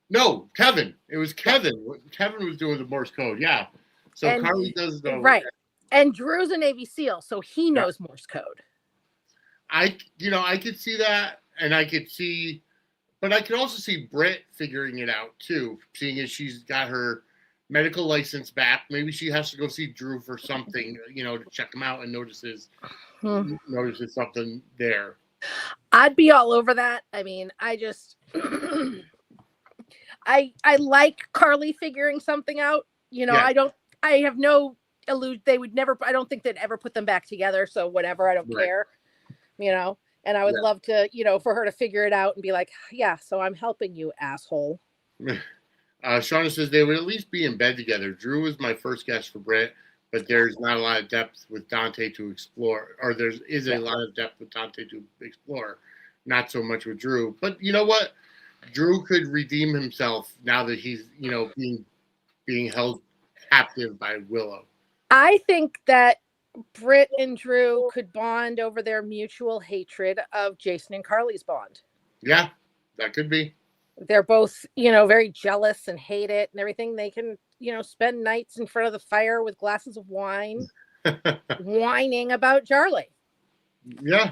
No, Kevin. It was Kevin. Kevin was doing the Morse code, yeah. So Carly does know. Right. And Drew's a Navy SEAL, so he knows Morse code. I could see that, and I could see, but I could also see Britt figuring it out too, seeing as she's got her medical license back. Maybe she has to go see Drew for something, to check him out and notices something there. I'd be all over that. I mean, I just I like Carly figuring something out. I have no they would never, I don't think they'd ever put them back together. So whatever, I don't care, and I would love to, for her to figure it out and be like, yeah, so I'm helping you, asshole. Shauna says they would at least be in bed together. Drew was my first guess for Britt, but there's not a lot of depth with Dante to explore, or there is a lot of depth with Dante to explore. Not so much with Drew. But you know what? Drew could redeem himself now that he's, being held captive by Willow. I think that Britt and Drew could bond over their mutual hatred of Jason and Carly's bond. Yeah, that could be. They're both, very jealous and hate it and everything. They can, spend nights in front of the fire with glasses of wine, whining about Charlie. Yeah.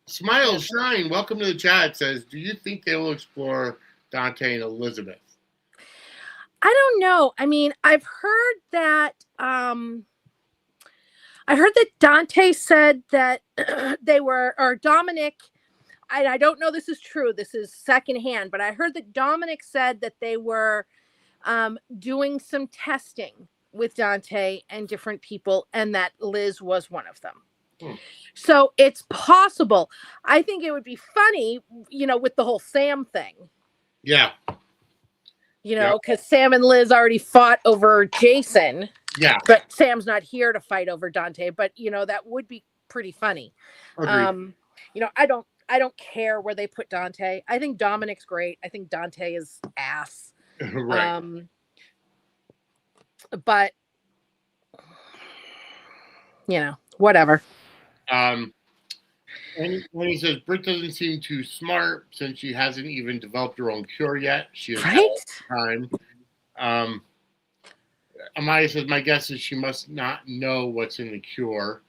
Smile, Shine, welcome to the chat. Says, do you think they will explore Dante and Elizabeth? I don't know. I mean, I've heard that Dante said that they were, or Dominic, I don't know this is true. This is secondhand, but I heard that Dominic said that they were doing some testing with Dante and different people, and that Liz was one of them. So it's possible. I think it would be funny, with the whole Sam thing. Yeah. Because Sam and Liz already fought over Jason. Yeah. But Sam's not here to fight over Dante. But, that would be pretty funny. Agreed. I don't care where they put Dante. I think Dominic's great. I think Dante is ass. Right. But, whatever. And when he says Britt doesn't seem too smart since she hasn't even developed her own cure yet. She has time. Amaya says, my guess is she must not know what's in the cure.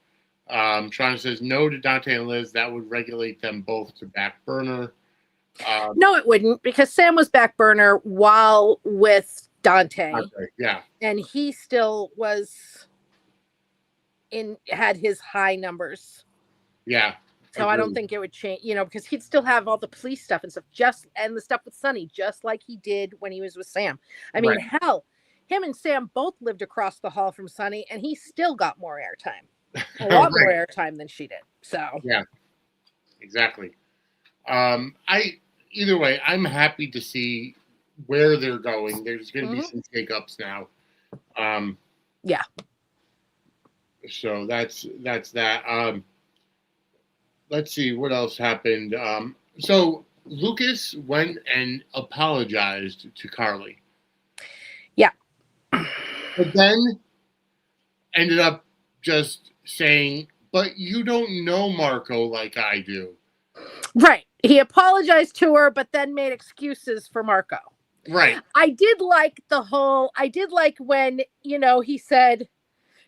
Shauna says, no to Dante and Liz. That would regulate them both to back burner. No, it wouldn't, because Sam was back burner while with Dante. Yeah. And he still had his high numbers. Yeah. So I don't think it would change, because he'd still have all the police stuff and stuff, and the stuff with Sonny, just like he did when he was with Sam. I mean, hell, him and Sam both lived across the hall from Sonny, and he still got more airtime, a lot more airtime than she did. So yeah, exactly. Either way, I'm happy to see where they're going. There's going to be some shakeups now. Yeah. So that's that. Let's see what else happened. So Lucas went and apologized to Carly. Yeah. But then ended up just saying, but you don't know Marco like I do. Right. He apologized to her, but then made excuses for Marco. Right. I did like when, he said,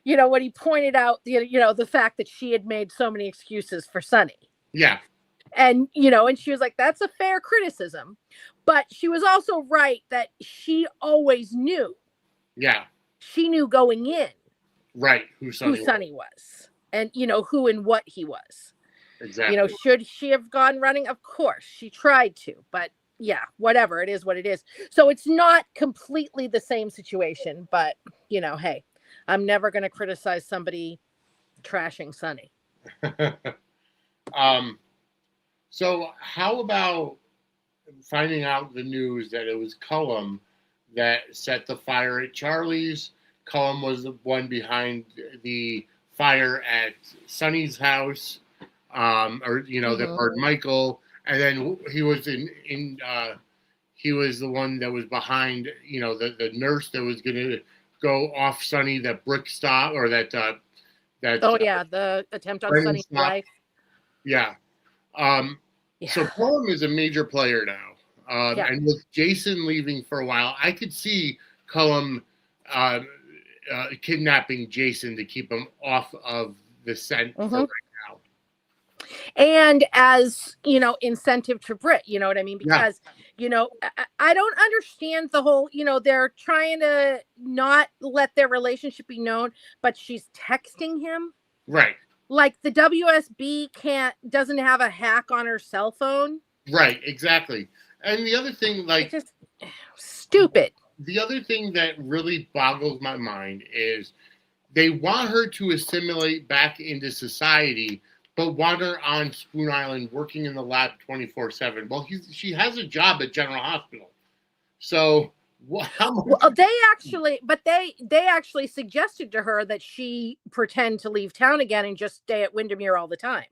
when he pointed out, the fact that she had made so many excuses for Sonny. Yeah. And, and she was like, that's a fair criticism. But she was also right that she always knew. Yeah. She knew going in. Right. Who Sonny was. And, who and what he was. Exactly. Should she have gone running? Of course. She tried to. But, yeah, whatever. It is what it is. So it's not completely the same situation. But, hey. I'm never going to criticize somebody trashing Sonny. So how about finding out the news that it was Cullum that set the fire at Charlie's? Cullum was the one behind the fire at Sonny's house, that part Michael, and then he was he was the one that was behind, the nurse that was going to go off Sonny, that brick stop, or that the attempt on Sonny's life. Yeah. So Cullum is a major player now. And with Jason leaving for a while, I could see Cullum kidnapping Jason to keep him off of the scent for right now. And as, incentive to Britt, you know what I mean? Because, I don't understand the whole, they're trying to not let their relationship be known, but she's texting him. Right. Like the WSB doesn't have a hack on her cell phone. Right, exactly. And the other thing, like, it's just stupid. The other thing that really boggles my mind is they want her to assimilate back into society, but want her on Spoon Island working in the lab 24/7. Well, she has a job at General Hospital. So how much? Well, they actually suggested to her that she pretend to leave town again and just stay at Windermere all the time.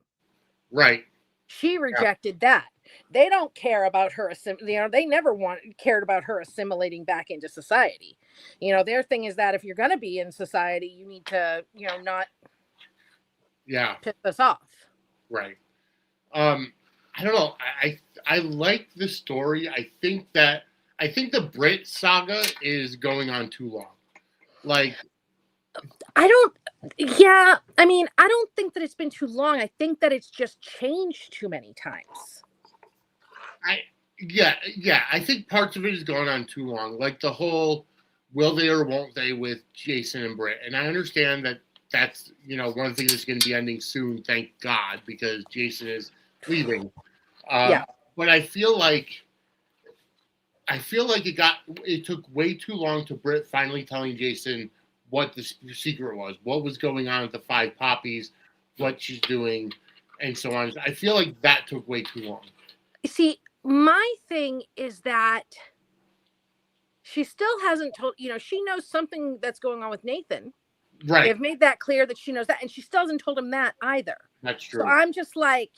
Right. She rejected that. They don't care about her. They never cared about her assimilating back into society. Their thing is that if you're going to be in society, you need to, not piss us off. Right. I don't know. I like the story. I think the Brit saga is going on too long. Like, I don't think that it's been too long. I think that it's just changed too many times. I think parts of it has gone on too long. Like the whole will they or won't they with Jason and Britt. And I understand that that's, one thing that's going to be ending soon, thank God, because Jason is leaving. But I feel like it took way too long to Britt finally telling Jason what the secret was, what was going on at the Five Poppies, what she's doing, and so on. I feel like that took way too long. See, my thing is that she still hasn't told, she knows something that's going on with Nathan. Right. They've made that clear that she knows that, and she still hasn't told him that either. That's true. So I'm just like,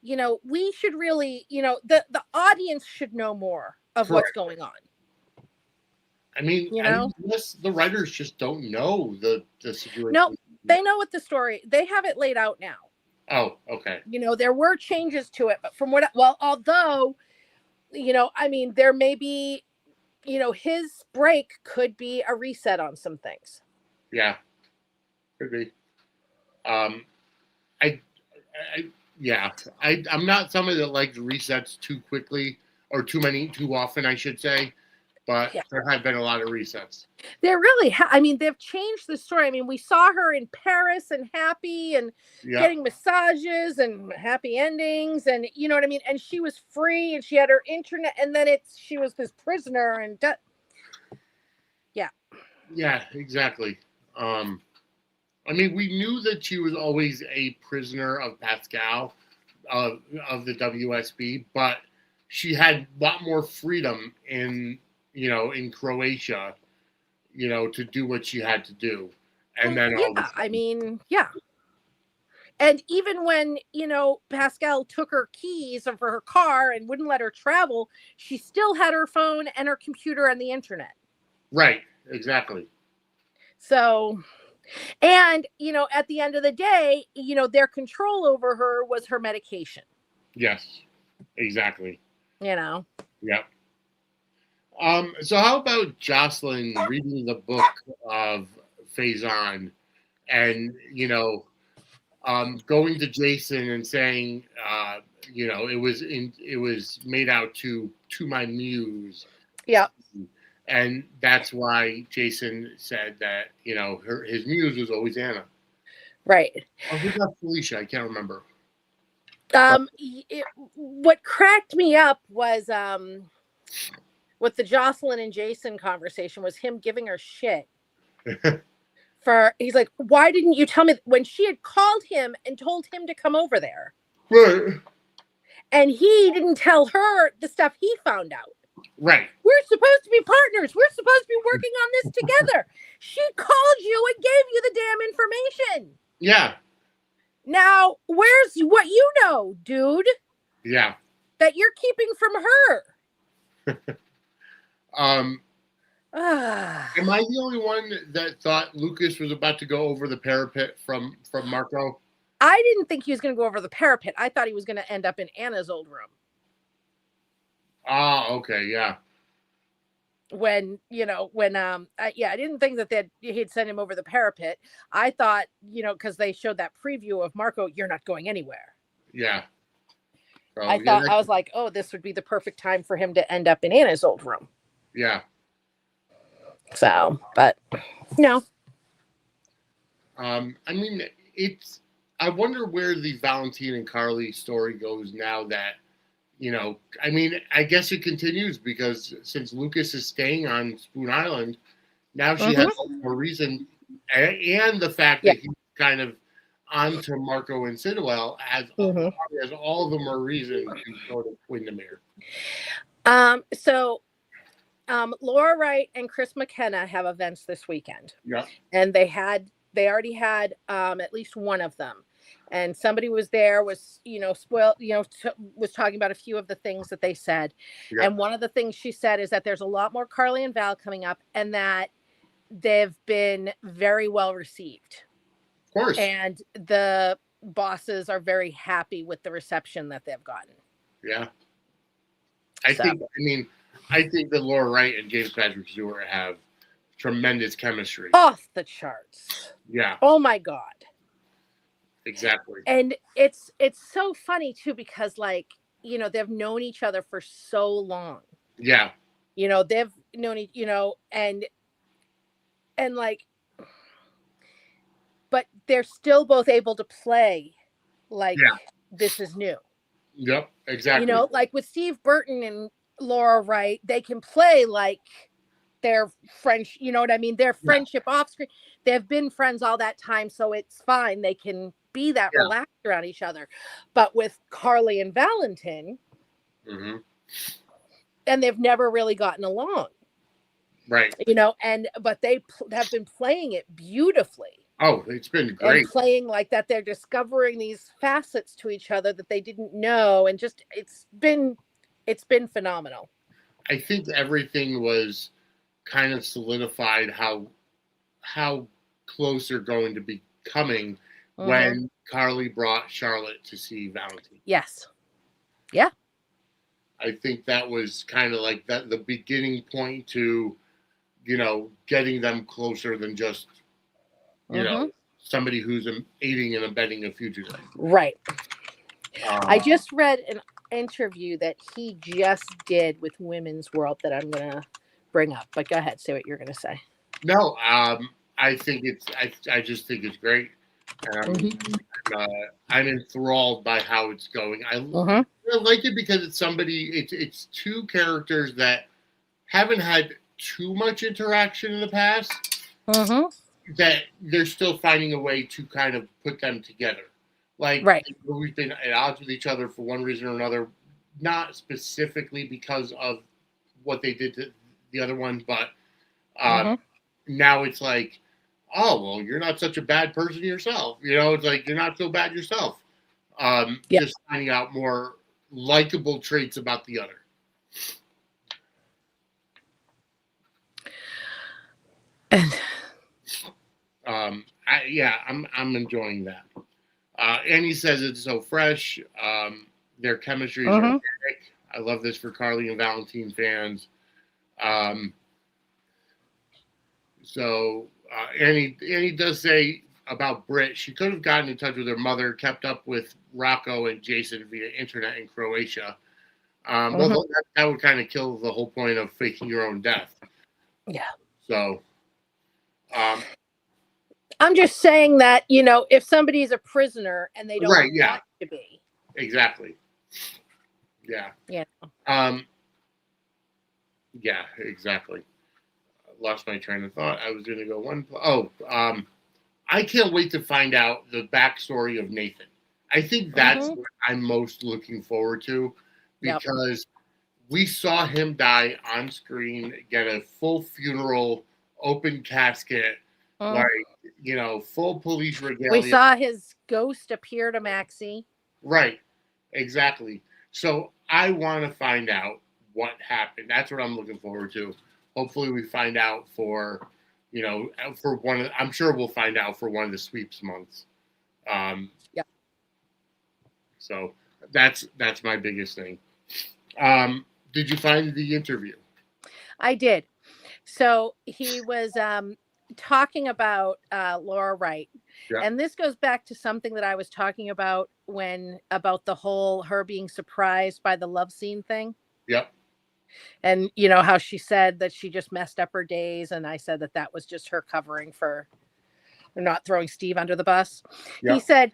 we should really, the audience should know more of what's going on. I mean, unless the writers just don't know the situation. No, they know what the story, they have it laid out now. Oh, okay. There were changes to it, but although, there may be, his break could be a reset on some things. Yeah, could be. I'm not somebody that likes resets too quickly or too often, I should say. But there have been a lot of resets. There really they've changed the story. We saw her in Paris and happy and getting massages and happy endings. And you know what I mean? And she was free and she had her internet. And then she was this prisoner. And Yeah, exactly. We knew that she was always a prisoner of Pascal, of the WSB. But she had a lot more freedom in Croatia, to do what she had to do. And then And even when, Pascal took her keys for her car and wouldn't let her travel, she still had her phone and her computer and the internet. Right, exactly. So, and, at the end of the day, their control over her was her medication. Yes, exactly. Yep. So how about Jocelyn reading the book of Faison and, going to Jason and saying, it was made out to my muse. Yeah. And that's why Jason said that, his muse was always Anna. Right. Or who got Felicia? I can't remember. What cracked me up was, with the Jocelyn and Jason conversation was him giving her shit. He's like, why didn't you tell me when she had called him and told him to come over there? Right. And he didn't tell her the stuff he found out. Right. We're supposed to be partners. We're supposed to be working on this together. She called you and gave you the damn information. Yeah. Now, where's what you know, dude? Yeah. That you're keeping from her. Am I the only one that thought Lucas was about to go over the parapet from Marco? I didn't think he was going to go over the parapet. I thought he was going to end up in Anna's old room. Ah, okay, yeah. I didn't think that he'd send him over the parapet. I thought, because they showed that preview of Marco, you're not going anywhere. Yeah. So, I was like, oh, this would be the perfect time for him to end up in Anna's old room. Yeah. So, but no. It's I wonder where the Valentine and Carly story goes now that, I mean, I guess it continues because since Lucas is staying on Spoon Island, now she has more reason, and the fact that he's kind of onto Marco and Sidwell has all the more reason to go to Windermere. So Laura Wright and Chris McKenna have events this weekend. Yeah. And they already had at least one of them. And somebody was there, was talking about a few of the things that they said. Yeah. And one of the things she said is that there's a lot more Carly and Val coming up and that they've been very well received. Of course. And the bosses are very happy with the reception that they've gotten. Yeah. I think that Laura Wright and James Patrick Stewart have tremendous chemistry. Off the charts. Yeah. Oh my God. Exactly. And it's so funny too, because they've known each other for so long. Yeah. They've known but they're still both able to play this is new. Yep, exactly. Like with Steve Burton and Laura Wright, they can play like their French, you know what I mean? Their friendship off screen. They've been friends all that time, so it's fine. They can be that relaxed around each other. But with Carly and Valentin, and they've never really gotten along. Right. But they have been playing it beautifully. Oh, it's been great. And playing like that, they're discovering these facets to each other that they didn't know, and just it's been phenomenal. I think everything was kind of solidified how close they're going to be coming when Carly brought Charlotte to see Valentine. Yes. Yeah. I think that was kind of like the beginning point to, getting them closer than just, somebody who's aiding and abetting a fugitive. Right. I just read an interview that he just did with Women's World that I'm going to bring up. But go ahead, say what you're going to say. No, I think I just think it's great. I'm enthralled by how it's going. I like it because it's two characters that haven't had too much interaction in the past. That they're still finding a way to kind of put them together. Like, we've been at odds with each other for one reason or another, not specifically because of what they did to the other one, but now it's like, oh, well, you're not such a bad person yourself. It's like, you're not so bad yourself. Just finding out more likable traits about the other. I'm enjoying that. Annie says it's so fresh. Their chemistry is organic. I love this for Carly and Valentine fans. Annie does say about Britt, she could have gotten in touch with her mother, kept up with Rocco and Jason via internet in Croatia. Well, that would kind of kill the whole point of faking your own death. Yeah. So, I'm just saying that, if somebody's a prisoner and they don't want to be. Exactly. Yeah. Yeah. Yeah, exactly. Lost my train of thought. I was going to go I can't wait to find out the backstory of Nathan. I think that's what I'm most looking forward to because we saw him die on screen, get a full funeral, open casket, full police regalia. We saw his ghost appear to Maxie. Right. Exactly. So I want to find out what happened. That's what I'm looking forward to. Hopefully we find out for one of, I'm sure we'll find out for one of the sweeps months. So that's my biggest thing. Did you find the interview? I did. So he was talking about Laura Wright. Yeah. And this goes back to something that I was talking about about the whole her being surprised by the love scene thing. Yep. And how she said that she just messed up her days. And I said that was just her covering for not throwing Steve under the bus. Yep. He said,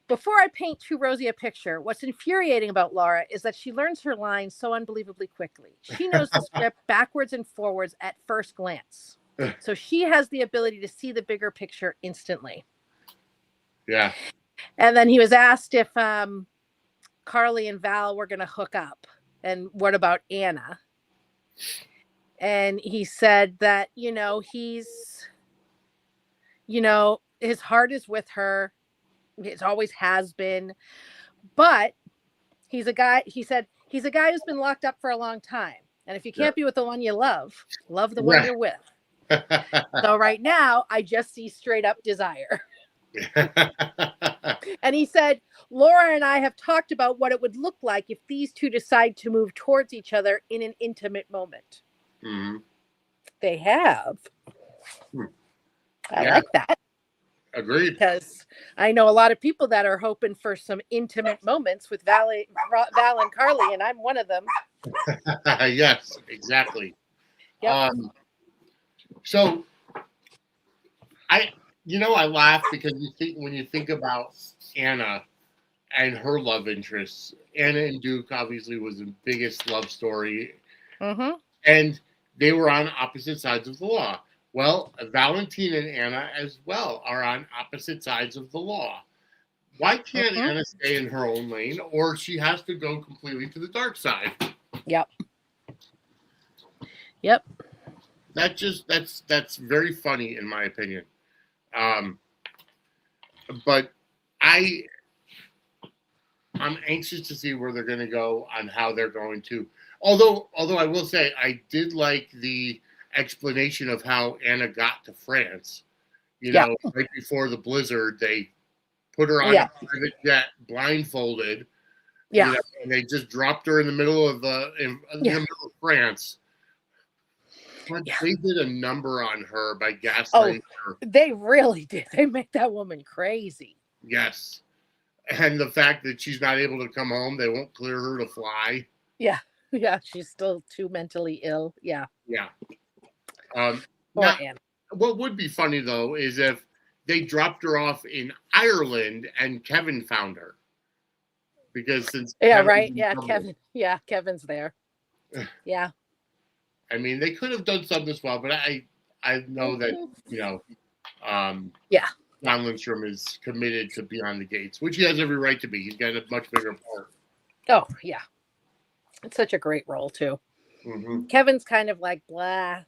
Before I paint too rosy a picture, what's infuriating about Laura is that she learns her lines so unbelievably quickly. She knows the script backwards and forwards at first glance. So she has the ability to see the bigger picture instantly. Yeah. And then he was asked if Carly and Val were going to hook up. And what about Anna? And he said that, he's, his heart is with her. It always has been. But he's a guy, he said, he's a guy who's been locked up for a long time. And if you can't be with the one you love the one you're with. So right now, I just see straight up desire. And he said, Laura and I have talked about what it would look like if these two decide to move towards each other in an intimate moment. Mm-hmm. They have. I like that. Agreed. Because I know a lot of people that are hoping for some intimate moments with Val and Carly, and I'm one of them. Yes, exactly. Yep. So I laugh because when you think about Anna and her love interests, Anna and Duke obviously was the biggest love story. Mm-hmm. And they were on opposite sides of the law. Well, Valentine and Anna as well are on opposite sides of the law. Why can't Anna stay in her own lane, or she has to go completely to the dark side? Yep. That's very funny in my opinion. But I'm anxious to see where they're going to go on how they're going to. Although I will say I did like the explanation of how Anna got to France. Right before the blizzard, they put her on a private jet, blindfolded. Yeah, and they just dropped her in the middle of the middle of France. But they did a number on her by gaslighting her. They really did. They make that woman crazy. Yes, and the fact that she's not able to come home, they won't clear her to fly. Yeah, she's still too mentally ill. Yeah. Now, what would be funny though is if they dropped her off in Ireland and Kevin found her, because since Kevin's there. Yeah. I mean, they could have done something as well, but I know that John Lindstrom is committed to Beyond the Gates, which he has every right to be. He's got a much bigger part. Oh yeah, it's such a great role too. Mm-hmm. Kevin's kind of like blah.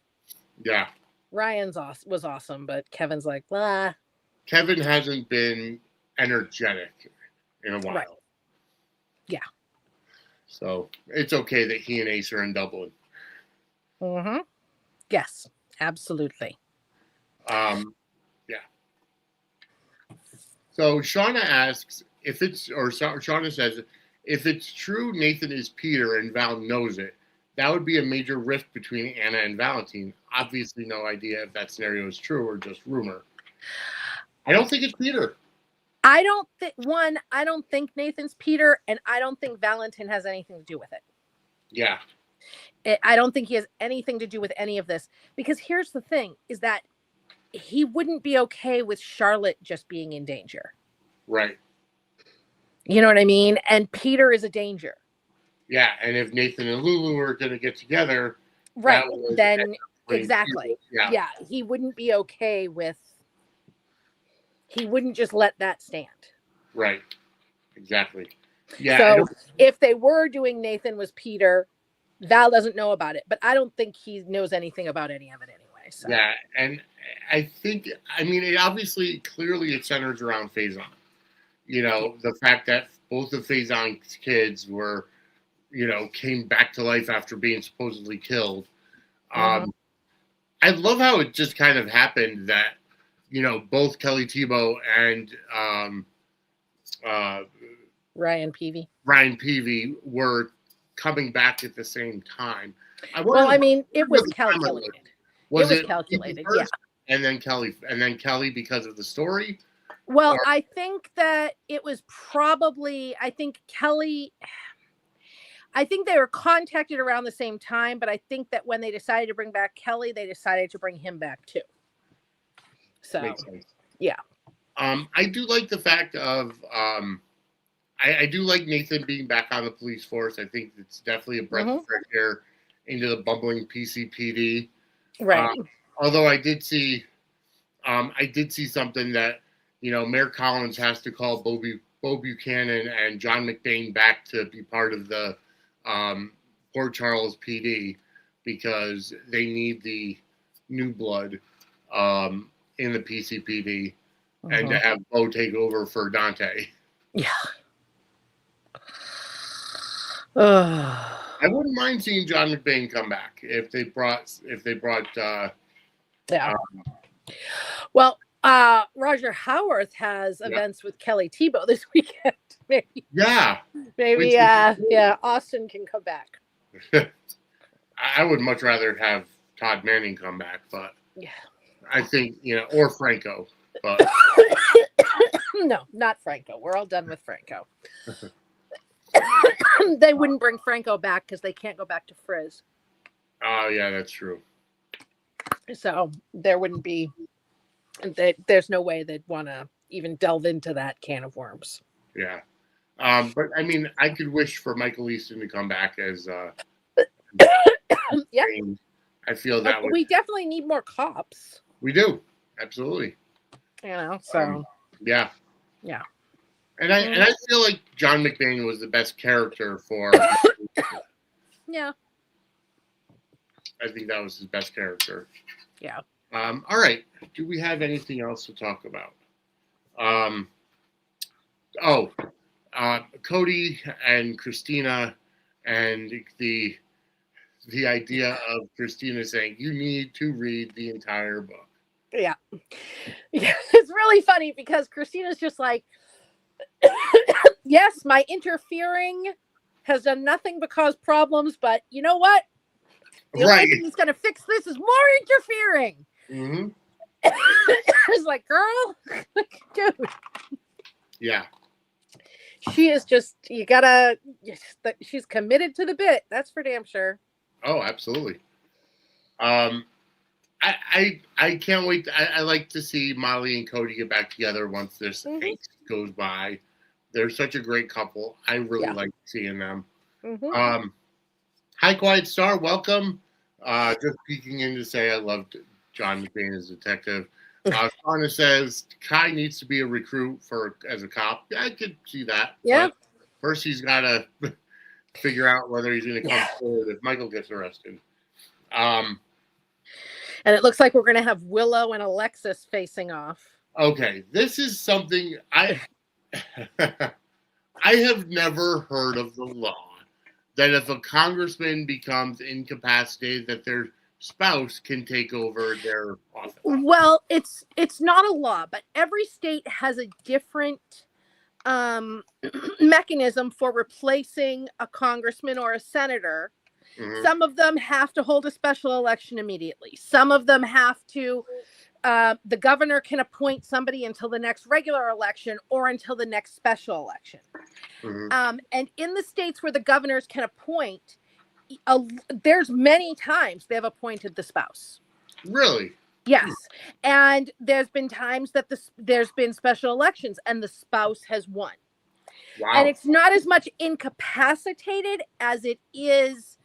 Yeah. Ryan's was awesome, but Kevin's like blah. Kevin hasn't been energetic in a while. Right. Yeah. So it's okay that he and Ace are in Dublin. Mm-hmm. Yes, absolutely. Yeah. So Shauna asks Shauna says, if it's true Nathan is Peter and Val knows it, that would be a major rift between Anna and Valentine. Obviously, no idea if that scenario is true or just rumor. I don't think it's Peter. I don't think Nathan's Peter, and I don't think Valentine has anything to do with it. Yeah. I don't think he has anything to do with any of this, because here's the thing is that he wouldn't be okay with Charlotte just being in danger. Right. You know what I mean? And Peter is a danger. Yeah. And if Nathan and Lulu are going to get together. Right. Then exactly. Yeah. He wouldn't be okay with, he wouldn't just let that stand. Right. Exactly. Yeah. So if they were doing Nathan was Peter, Val doesn't know about it, but I don't think he knows anything about any of it anyway. So. Yeah, and I think, it obviously, clearly it centers around Faison. The fact that both of Faison's kids were, came back to life after being supposedly killed. I love how it just kind of happened that, both Kelly Tebow and Ryan Peavy were coming back at the same time. It was calculated. It was calculated, yeah. And then Kelly because of the story? Well, I think that it was probably, I think they were contacted around the same time, but I think that when they decided to bring back Kelly, they decided to bring him back too. So, yeah. I do like the fact of I do like Nathan being back on the police force. I think it's definitely a breath of fresh air into the bumbling PCPD. Right. Although I did see something that, Mayor Collins has to call Bo Buchanan and John McBain back to be part of the Port Charles PD because they need the new blood in the PCPD and to have Bo take over for Dante. Yeah. I wouldn't mind seeing John McBain come back if they brought well, Roger Howarth has events with Kelly Tebow this weekend. Maybe Austin can come back. I would much rather have Todd Manning come back, but I think, or Franco, but no, not Franco. We're all done with Franco. They wouldn't bring Franco back because they can't go back to Frizz. Oh, yeah, that's true. So there wouldn't be, there's no way they'd want to even delve into that can of worms. Yeah. But I mean, I could wish for Michael Easton to come back as yeah. I feel that we definitely need more cops. We do. Absolutely. So yeah. Yeah. And I feel like John McBain was the best character for yeah. I think that was his best character. Yeah. All right. Do we have anything else to talk about? Cody and Christina and the idea of Christina saying you need to read the entire book. Yeah. It's really funny because Christina's just like, yes, my interfering has done nothing but cause problems, but you know what? The only thing that's going to fix this is more interfering. Mm-hmm. It's like, girl, dude. Yeah. She is just, she's committed to the bit. That's for damn sure. Oh, absolutely. I can't wait. I like to see Molly and Cody get back together once this angst goes by. They're such a great couple. I really like seeing them. Mm-hmm. Hi, Quiet Star. Welcome. Just peeking in to say I loved John McBain as a detective. Shauna says Kai needs to be a recruit as a cop. Yeah, I could see that. Yeah. But first, he's got to figure out whether he's going to come forward if Michael gets arrested. And it looks like we're going to have Willow and Alexis facing off. Okay, this is something I have never heard of the law that if a congressman becomes incapacitated, that their spouse can take over their office. Well, it's not a law, but every state has a different mechanism for replacing a congressman or a senator. Mm-hmm. Some of them have to hold a special election immediately. Some of them have to, the governor can appoint somebody until the next regular election or until the next special election. Mm-hmm. And in the states where the governors can appoint, there's many times they have appointed the spouse. Really? Yes. And there's been times that there's been special elections and the spouse has won. Wow. And it's not as much incapacitated as it is.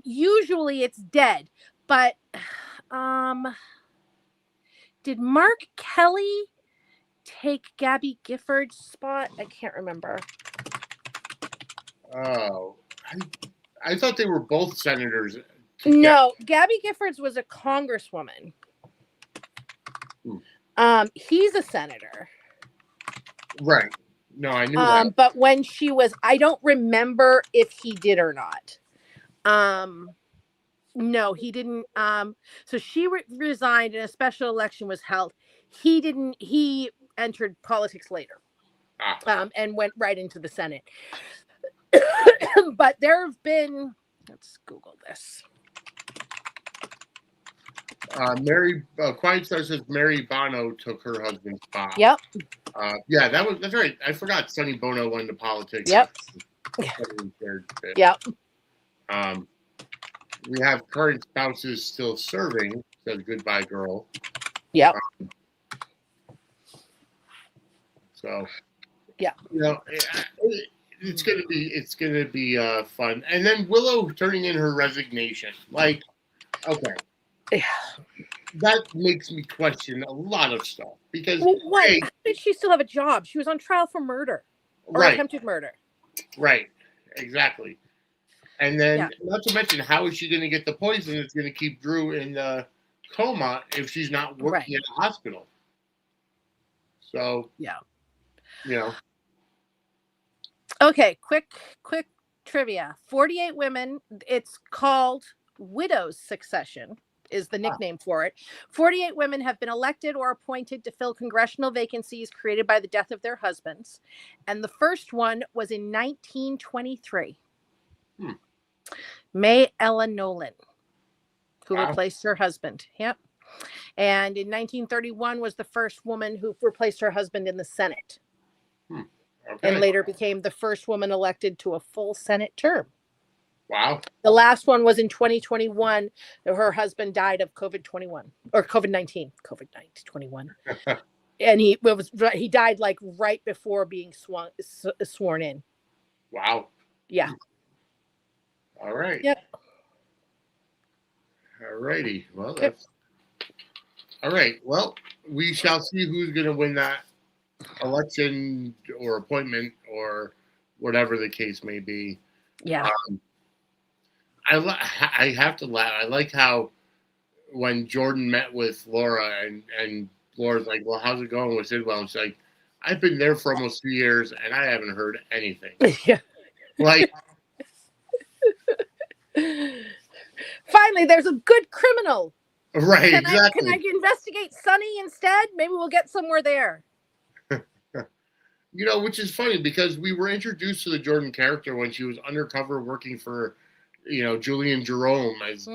Usually it's dead, but did Mark Kelly take Gabby Gifford's spot? I can't remember. Oh, I thought they were both senators. No, Gabby Giffords was a congresswoman. He's a senator. Right. No, I knew that. But when she was, I don't remember if he did or not. No, he didn't. So she resigned and a special election was held. He entered politics later. And went right into the Senate. But there have been, let's Google this. Quiet Star says Mary Bono took her husband's spot. Yep. Yeah, that's right. I forgot Sonny Bono went into politics. Yep. Yep. We have current spouses still serving, says Goodbye Girl. Yep. So, yeah, it's gonna be fun. And then Willow turning in her resignation, like, okay, that makes me question a lot of stuff because what? How did she still have a job? She was on trial for murder or attempted murder. Right, exactly. And then, not to mention, how is she going to get the poison that's going to keep Drew in the coma if she's not working at a hospital? So, Okay, quick trivia. 48 women. It's called widow's succession is the nickname for it. 48 women have been elected or appointed to fill congressional vacancies created by the death of their husbands. And the first one was in 1923. May Ella Nolan, who replaced her husband. Yep. And in 1931 was the first woman who replaced her husband in the Senate. And later became the first woman elected to a full Senate term. Wow. The last one was in 2021. Her husband died of COVID-21 or COVID-19. COVID-21. And he died like right before being sworn in. Wow. Yeah. All right. Yep. All righty. Well, that's all right. Well, we shall see who's going to win that election or appointment or whatever the case may be. Yeah. I have to laugh. I like how when Jordan met with Laura and Laura's like, well, how's it going with Sidwell? And she's like, I've been there for almost 2 years and I haven't heard anything. Yeah. Like, finally, there's a good criminal. Right, exactly. Can I investigate Sonny instead? Maybe we'll get somewhere there. Which is funny because we were introduced to the Jordan character when she was undercover working for, Julian Jerome as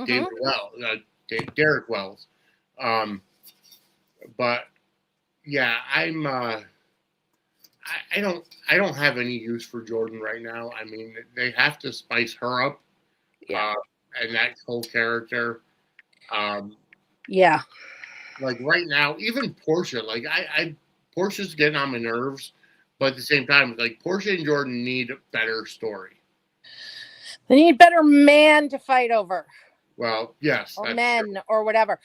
Derek Wells. But yeah, I don't have any use for Jordan right now. I mean, they have to spice her up. Yeah. And that whole character. Yeah. Like right now, even Portia, like Portia's getting on my nerves, but at the same time, like Portia and Jordan need a better story. They need better man to fight over. Well, yes. Or men true. Or whatever.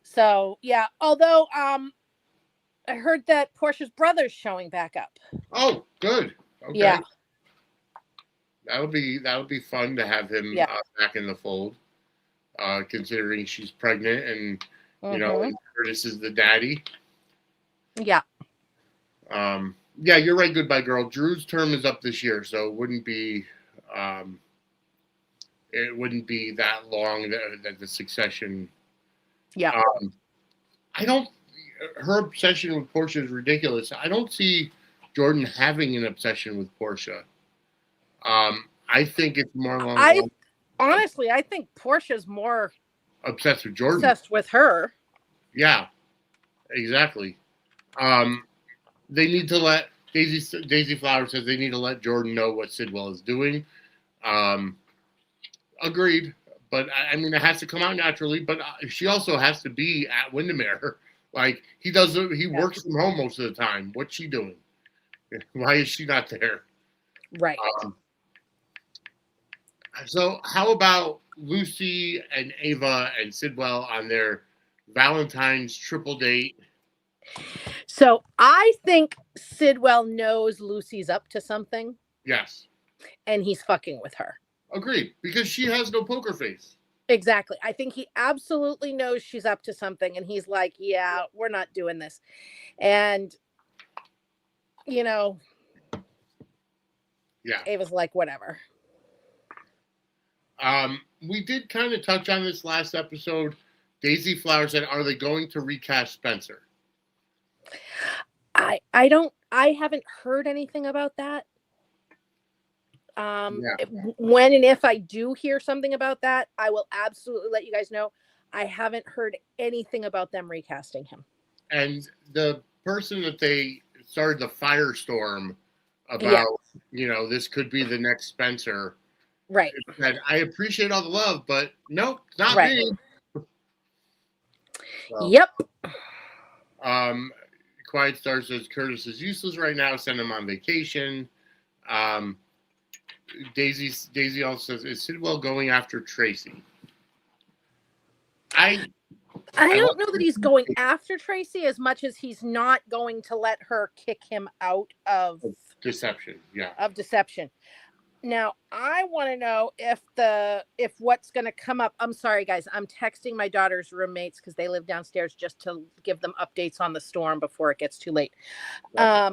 So yeah. Although I heard that Portia's brother's showing back up. Oh, good. Okay. Yeah. That would be fun to have him back in the fold. Considering she's pregnant and Curtis is the daddy. Yeah. Yeah, you're right. Goodbye, girl. Drew's term is up this year, so it wouldn't be that long that the succession. Yeah. Her obsession with Portia is ridiculous. I don't see Jordan having an obsession with Portia. I think it's more along. Honestly, I think Portia's more obsessed with Jordan. Obsessed with her. Yeah, exactly. They need to let Daisy Flower says they need to let Jordan know what Sidwell is doing. Agreed, but I mean it has to come out naturally. But she also has to be at Windermere. Like he works from home most of the time. What's she doing? Why is she not there? Right. So how about Lucy and Ava and Sidwell on their Valentine's triple date? So I think Sidwell knows Lucy's up to something. Yes. And he's fucking with her. Agreed. Because she has no poker face. Exactly. I think he absolutely knows she's up to something. And he's like, yeah, we're not doing this. And, yeah. Ava's like, whatever. We did kind of touch on this last episode. Daisy Flower said, are they going to recast Spencer? I haven't heard anything about that. When and if I do hear something about that, I will absolutely let you guys know. I haven't heard anything about them recasting him. And the person that they started the firestorm about, this could be the next Spencer. Right. And I appreciate all the love, but nope, not me. So, yep. Quiet Star says Curtis is useless right now. Send him on vacation. Daisy also says, is Sidwell going after Tracy? I don't know that he's going after Tracy as much as he's not going to let her kick him out of deception. Yeah. Of deception. Now, I want to know if what's going to come up. I'm sorry, guys. I'm texting my daughter's roommates because they live downstairs just to give them updates on the storm before it gets too late. I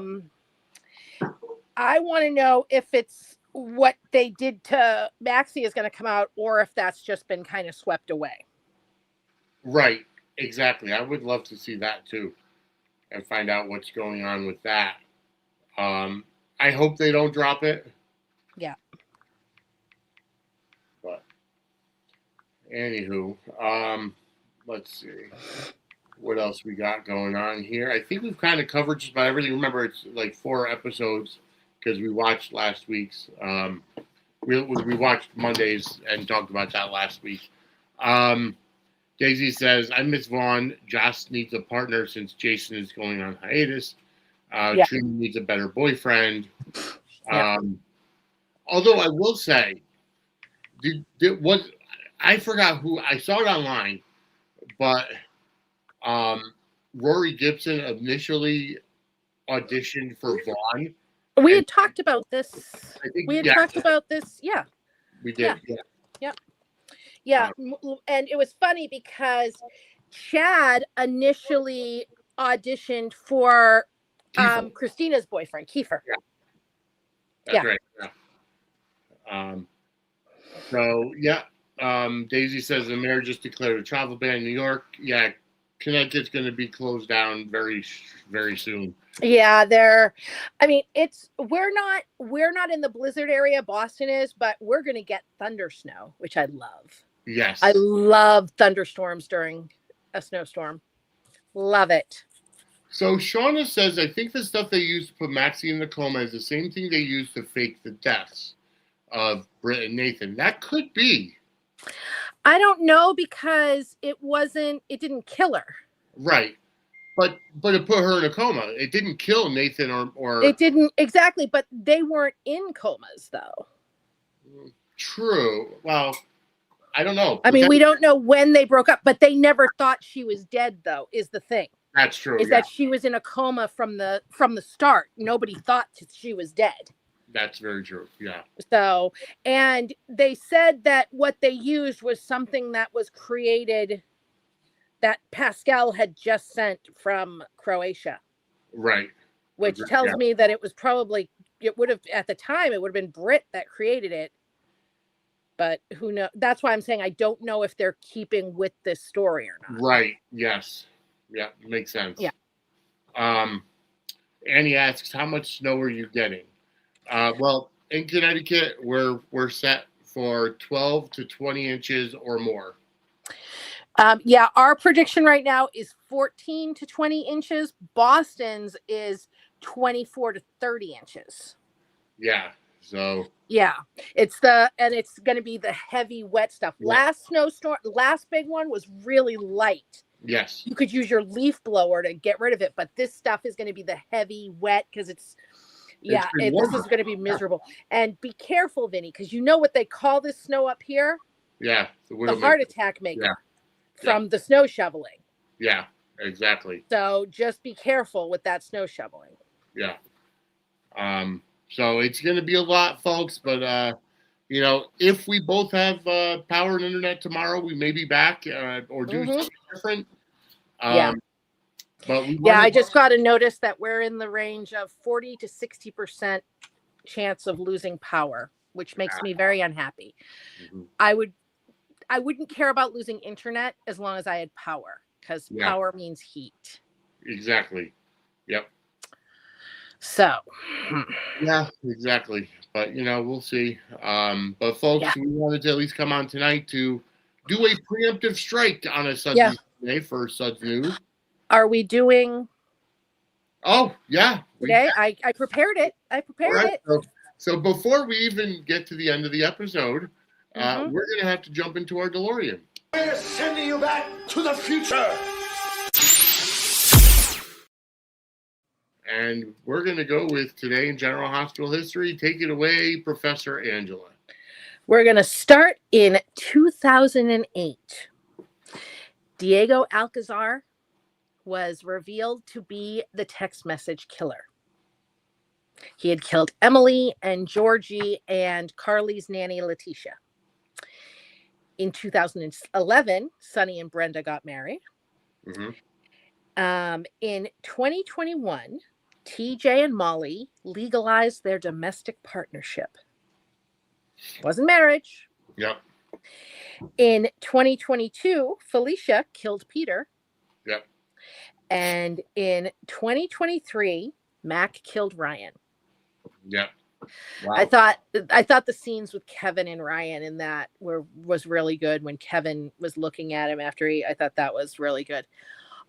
want to know if it's what they did to Maxie is going to come out or if that's just been kind of swept away. Right. Exactly. I would love to see that too and find out what's going on with that. I hope they don't drop it. Yeah. But anywho, let's see what else we got going on here. I think we've kind of covered just about everything. Remember, it's like 4 episodes because we watched last week's. We watched Mondays and talked about that last week. Daisy says, I miss Vaughn. Joss needs a partner since Jason is going on hiatus. Trini needs a better boyfriend. Although I will say, I forgot who, I saw it online, but Rory Gibson initially auditioned for Vaughn. We had talked about this. We talked about this. Yeah. We did. Yeah. And it was funny because Chad initially auditioned for Christina's boyfriend, Kiefer. That's right. Daisy says the mayor just declared a travel ban in New York. Yeah, Connecticut's going to be closed down very, very soon. Yeah, we're not in the blizzard area. Boston is, but we're going to get thunder snow, which I love. Yes. I love thunderstorms during a snowstorm. Love it. So Shauna says, I think the stuff they used to put Maxie in the coma is the same thing they used to fake the deaths of Britt and Nathan. That could be. I don't know because it didn't kill her. Right. But it put her in a coma. It didn't kill Nathan or It didn't exactly, but they weren't in comas though. True. Well, I don't know. I mean, we don't know when they broke up, but they never thought she was dead though, is the thing. That's true. Is that she was in a coma from the start. Nobody thought she was dead. That's very true. Yeah. So, and they said that what they used was something that was created that Pascal had just sent from Croatia. Right. Which tells me that it would have, at the time, it would have been Britt that created it. But who knows? That's why I'm saying I don't know if they're keeping with this story or not. Right. Yes. Yeah. Makes sense. Yeah. Annie asks, how much snow are you getting? Well, in Connecticut, we're set for 12 to 20 inches or more. Our prediction right now is 14 to 20 inches. Boston's is 24 to 30 inches. Yeah. So. Yeah, it's going to be the heavy wet stuff. Yeah. Last big one was really light. Yes. You could use your leaf blower to get rid of it, but this stuff is going to be the heavy wet because this is going to be miserable. And be careful, Vinny, because you know what they call this snow up here? Yeah. The heart attack maker from the snow shoveling. Yeah, exactly. So just be careful with that snow shoveling. Yeah. So it's going to be a lot, folks, but, if we both have power and internet tomorrow, we may be back or do something different. But I just got a notice that we're in the range of 40 to 60% chance of losing power, which makes me very unhappy. Mm-hmm. I wouldn't care about losing internet as long as I had power, because power means heat. Exactly. Yep. So. Yeah, exactly. But, we'll see. But, folks, we wanted to at least come on tonight to do a preemptive strike on a Sudsy Sunday for Suds News. Are we doing? Oh, yeah. Today, I prepared it. It. So before we even get to the end of the episode, we're going to have to jump into our DeLorean. We're sending you back to the future. And we're going to go with Today in General Hospital History. Take it away, Professor Angela. We're going to start in 2008. Diego Alcazar was revealed to be the text message killer. He had killed Emily and Georgie and Carly's nanny, Letitia. In 2011, Sonny and Brenda got married. Mm-hmm. In 2021, TJ and Molly legalized their domestic partnership. Wasn't marriage. Yep. In 2022, Felicia killed Peter. Yep. And in 2023, Mac killed Ryan. Yep. Wow. I thought the scenes with Kevin and Ryan in that was really good when Kevin was looking at him after I thought that was really good.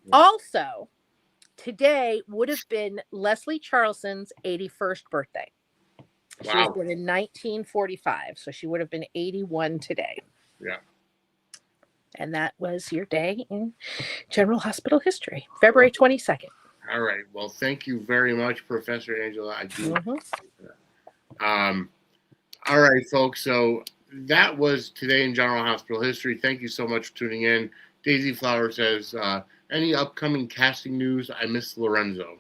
Yeah. Also, today would have been Leslie Charleson's 81st birthday. Wow. She was born in 1945, so she would have been 81 today. Yeah. And that was your day in General Hospital history, February 22nd. All right. Well, thank you very much, Professor Angela. I do. All right, folks. So that was Today in General Hospital history. Thank you so much for tuning in. Daisy Flower says, any upcoming casting news? I miss Lorenzo.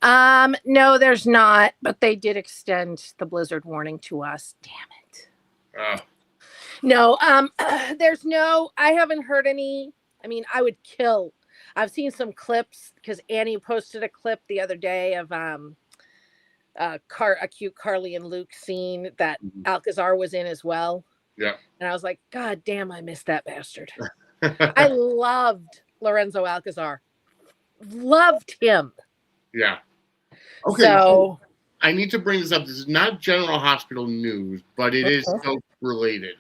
No, there's not, but they did extend the blizzard warning to us. Damn it. No, there's no, I haven't heard any. I mean, I would kill. I've seen some clips because Annie posted a clip the other day of a cute Carly and Luke scene that Alcazar was in as well. Yeah. And I was like, God damn, I missed that bastard. I loved Lorenzo Alcazar. Loved him. Yeah. Okay. So I need to bring this up. This is not General Hospital news, but it is so related.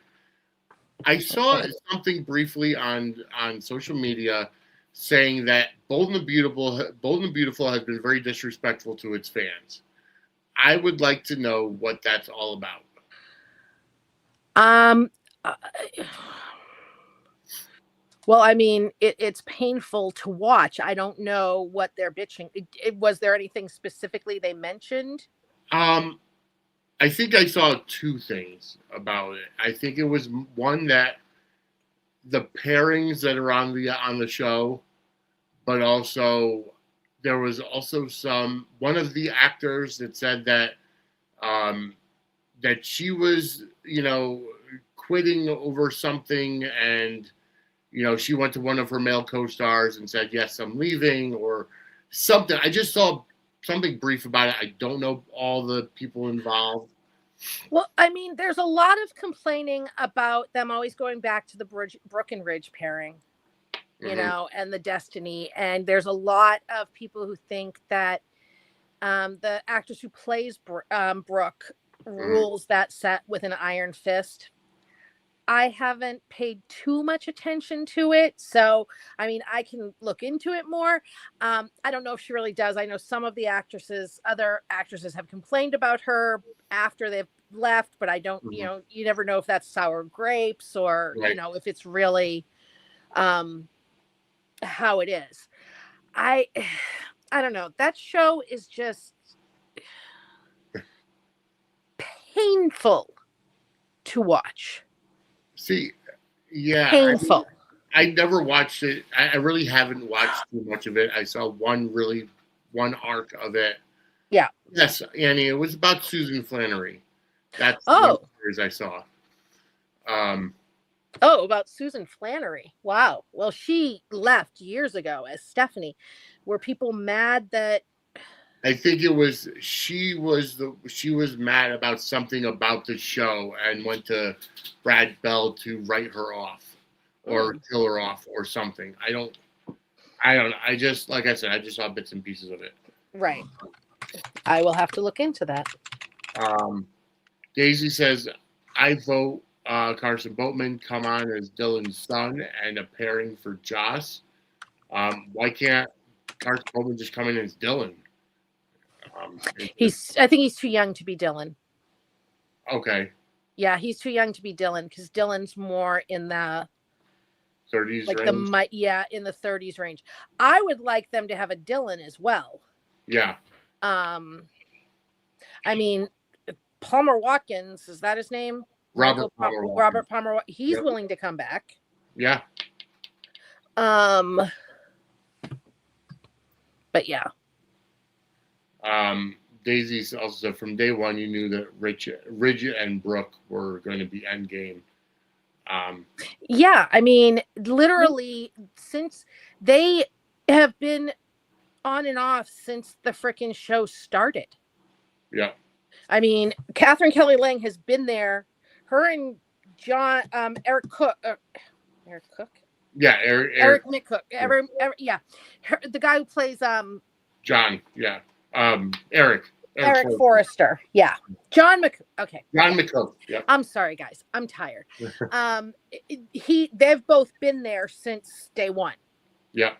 I saw something briefly on social media saying that Bold and the Beautiful has been very disrespectful to its fans. I would like to know what that's all about. Well, I mean, it's painful to watch. I don't know what they're bitching. Was there anything specifically they mentioned? I think I saw two things about it. I think it was one that the pairings that are on the show, but also there was also one of the actors that said that that she was, quitting over something, and she went to one of her male co-stars and said, "Yes, I'm leaving," or something. I just saw something brief about it. I don't know all the people involved. Well, I mean, there's a lot of complaining about them always going back to the Brooke and Ridge pairing, and the Destiny. And there's a lot of people who think that the actress who plays Brooke rules that set with an iron fist. I haven't paid too much attention to it. So, I mean, I can look into it more. I don't know if she really does. I know some of the other actresses have complained about her after they've left, but I don't, you never know if that's sour grapes or, right. If it's really how it is. I don't know. That show is just painful to watch. See, yeah. Painful. I never watched it. I really haven't watched too much of it. I saw one arc of it. Yeah. Yes, Annie. It was about Susan Flannery. That's the series I saw. About Susan Flannery. Wow. Well, she left years ago as Stephanie. Were people mad that? I think it was she was mad about something about the show and went to Brad Bell to write her off or kill her off or something. I don't know. I just, like I said, I just saw bits and pieces of it. Right. I will have to look into that. Daisy says, I vote Carson Boatman come on as Dylan's son and a pairing for Joss. Why can't Carson Boatman just come in as Dylan? I think he's too young to be Dylan. Okay. Yeah, he's too young to be Dylan because Dylan's more in the 30s range. In the 30s range. I would like them to have a Dylan as well. Yeah. I mean, Palmer Watkins, is that his name? Robert Palmer. He's willing to come back. Yeah. But yeah. Daisy also said from day one you knew that Ridge and Brooke were going to be endgame. Yeah, I mean, literally, since they have been on and off since the freaking show started. Yeah. I mean, Catherine Kelly Lang has been there. Her and John, Eric Cook. Eric Cook? Yeah, Eric McCook. Yeah. The guy who plays John, yeah. Eric Forrester. Yeah. John McCook. Okay. John McCook. Yeah. I'm sorry, guys. I'm tired. They've both been there since day one. Yeah.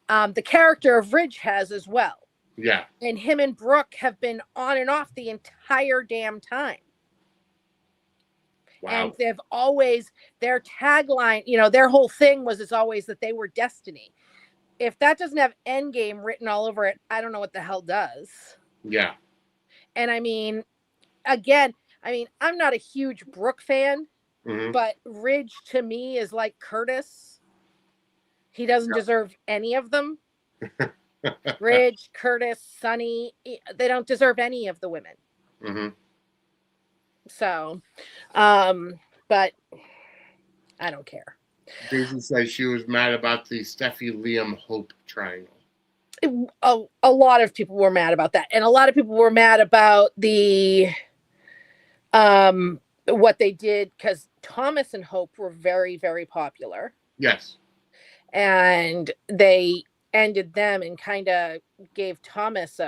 The character of Ridge has as well. Yeah. And him and Brooke have been on and off the entire damn time. Wow. And they've always, their tagline, their whole thing was always that they were destiny. If that doesn't have Endgame written all over it, I don't know what the hell does. Yeah. And I mean, again, I'm not a huge Brooke fan, but Ridge to me is like Curtis. He doesn't deserve any of them. Ridge, Curtis, Sonny, they don't deserve any of the women. So, but I don't care. Daisy says she was mad about the Steffi, Liam, Hope triangle. A lot of people were mad about that. And a lot of people were mad about the what they did, because Thomas and Hope were very, very popular. Yes. And they ended them and kind of gave Thomas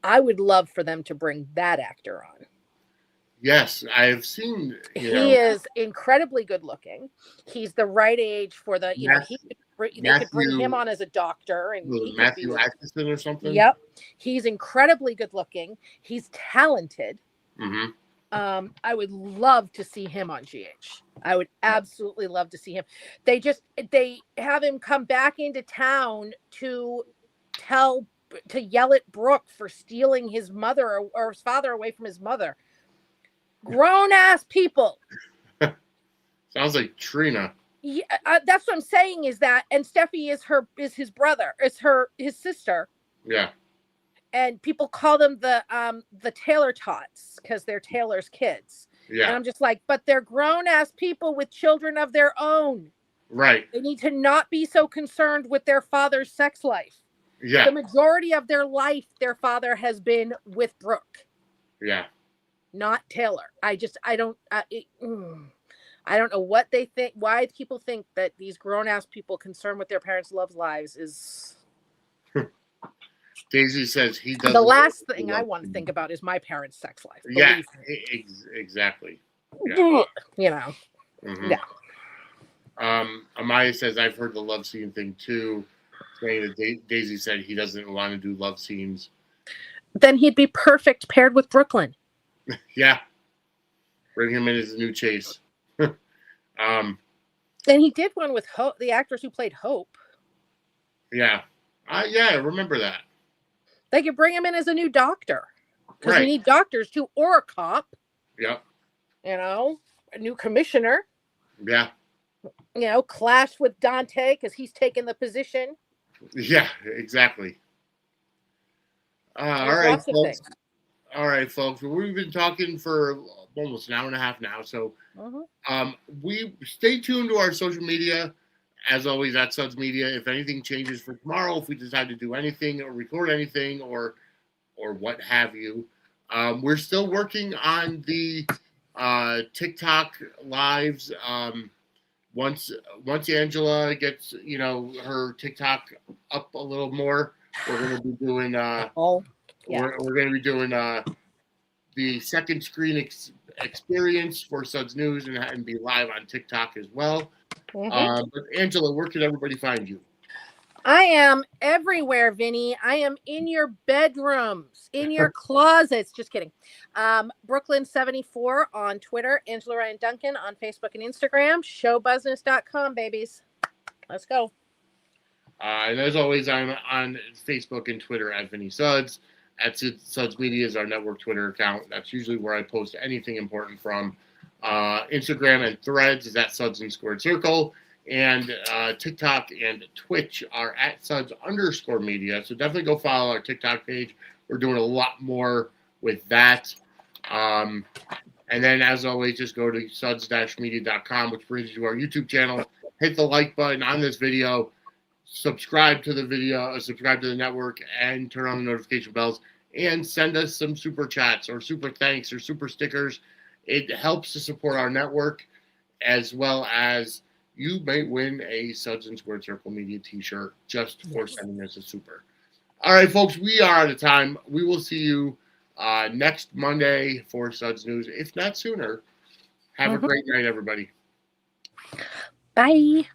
I would love for them to bring that actor on. Yes, I've seen. He is incredibly good looking. He's the right age for the, they could bring him on as a doctor. And Matthew Atkinson or something? Yep. He's incredibly good looking. He's talented. I would love to see him on GH. I would absolutely love to see him. They have him come back into town to yell at Brooke for stealing his mother or his father away from his mother. Grown ass people. Sounds like Trina. Yeah, that's what I'm saying is that, and Steffi is his brother, his sister. Yeah. And people call them the Taylor Tots because they're Taylor's kids. Yeah. And I'm just like, but they're grown ass people with children of their own. Right. They need to not be so concerned with their father's sex life. Yeah. The majority of their life, their father has been with Brooke. Yeah. Not Taylor. I don't know what they think, why people think that these grown ass people concerned with their parents' love lives is. Daisy says he doesn't. The last thing I want to think about is my parents' sex life. Yeah, exactly. Yeah. Yeah. Amaya says I've heard the love scene thing too, saying that Daisy said he doesn't want to do love scenes. Then he'd be perfect paired with Brooklyn. Yeah. Bring him in as a new Chase. And he did one with Hope, the actress who played Hope. Yeah. I remember that. They could bring him in as a new doctor. Because we need doctors too, or a cop. Yep. A new commissioner. Yeah. Clash with Dante because he's taken the position. Yeah, exactly. All right, folks. We've been talking for almost an hour and a half now. So we stay tuned to our social media. As always, at Suds Media. If anything changes for tomorrow, if we decide to do anything or record anything or what have you, we're still working on the TikTok lives. Once Angela gets her TikTok up a little more, we're going to be doing we're going to be doing the second screen experience for Suds News and be live on TikTok as well. But Angela, where can everybody find you? I am everywhere, Vinny. I am in your bedrooms, in your closets. Just kidding. Brooklyn74 on Twitter, Angela Ryan Duncan on Facebook and Instagram, showbusiness.com, babies. Let's go. And as always, I'm on Facebook and Twitter at Vinny Suds. At Suds Media is our network Twitter account. That's usually where I post anything important from. Instagram and Threads is at Suds and Squared Circle. And TikTok and Twitch are at Suds_media. So definitely go follow our TikTok page. We're doing a lot more with that. And then, as always, just go to suds-media.com, which brings you to our YouTube channel. Hit the like button on this video. Subscribe to the video, subscribe to the network, and turn on the notification bells. And send us some super chats or super thanks or super stickers. It helps to support our network, as well as you may win a Suds and Squared Circle Media t-shirt just for sending us a super. All right, folks, we are out of time. We will see you next Monday for Suds News, if not sooner. Have a great night, everybody. Bye.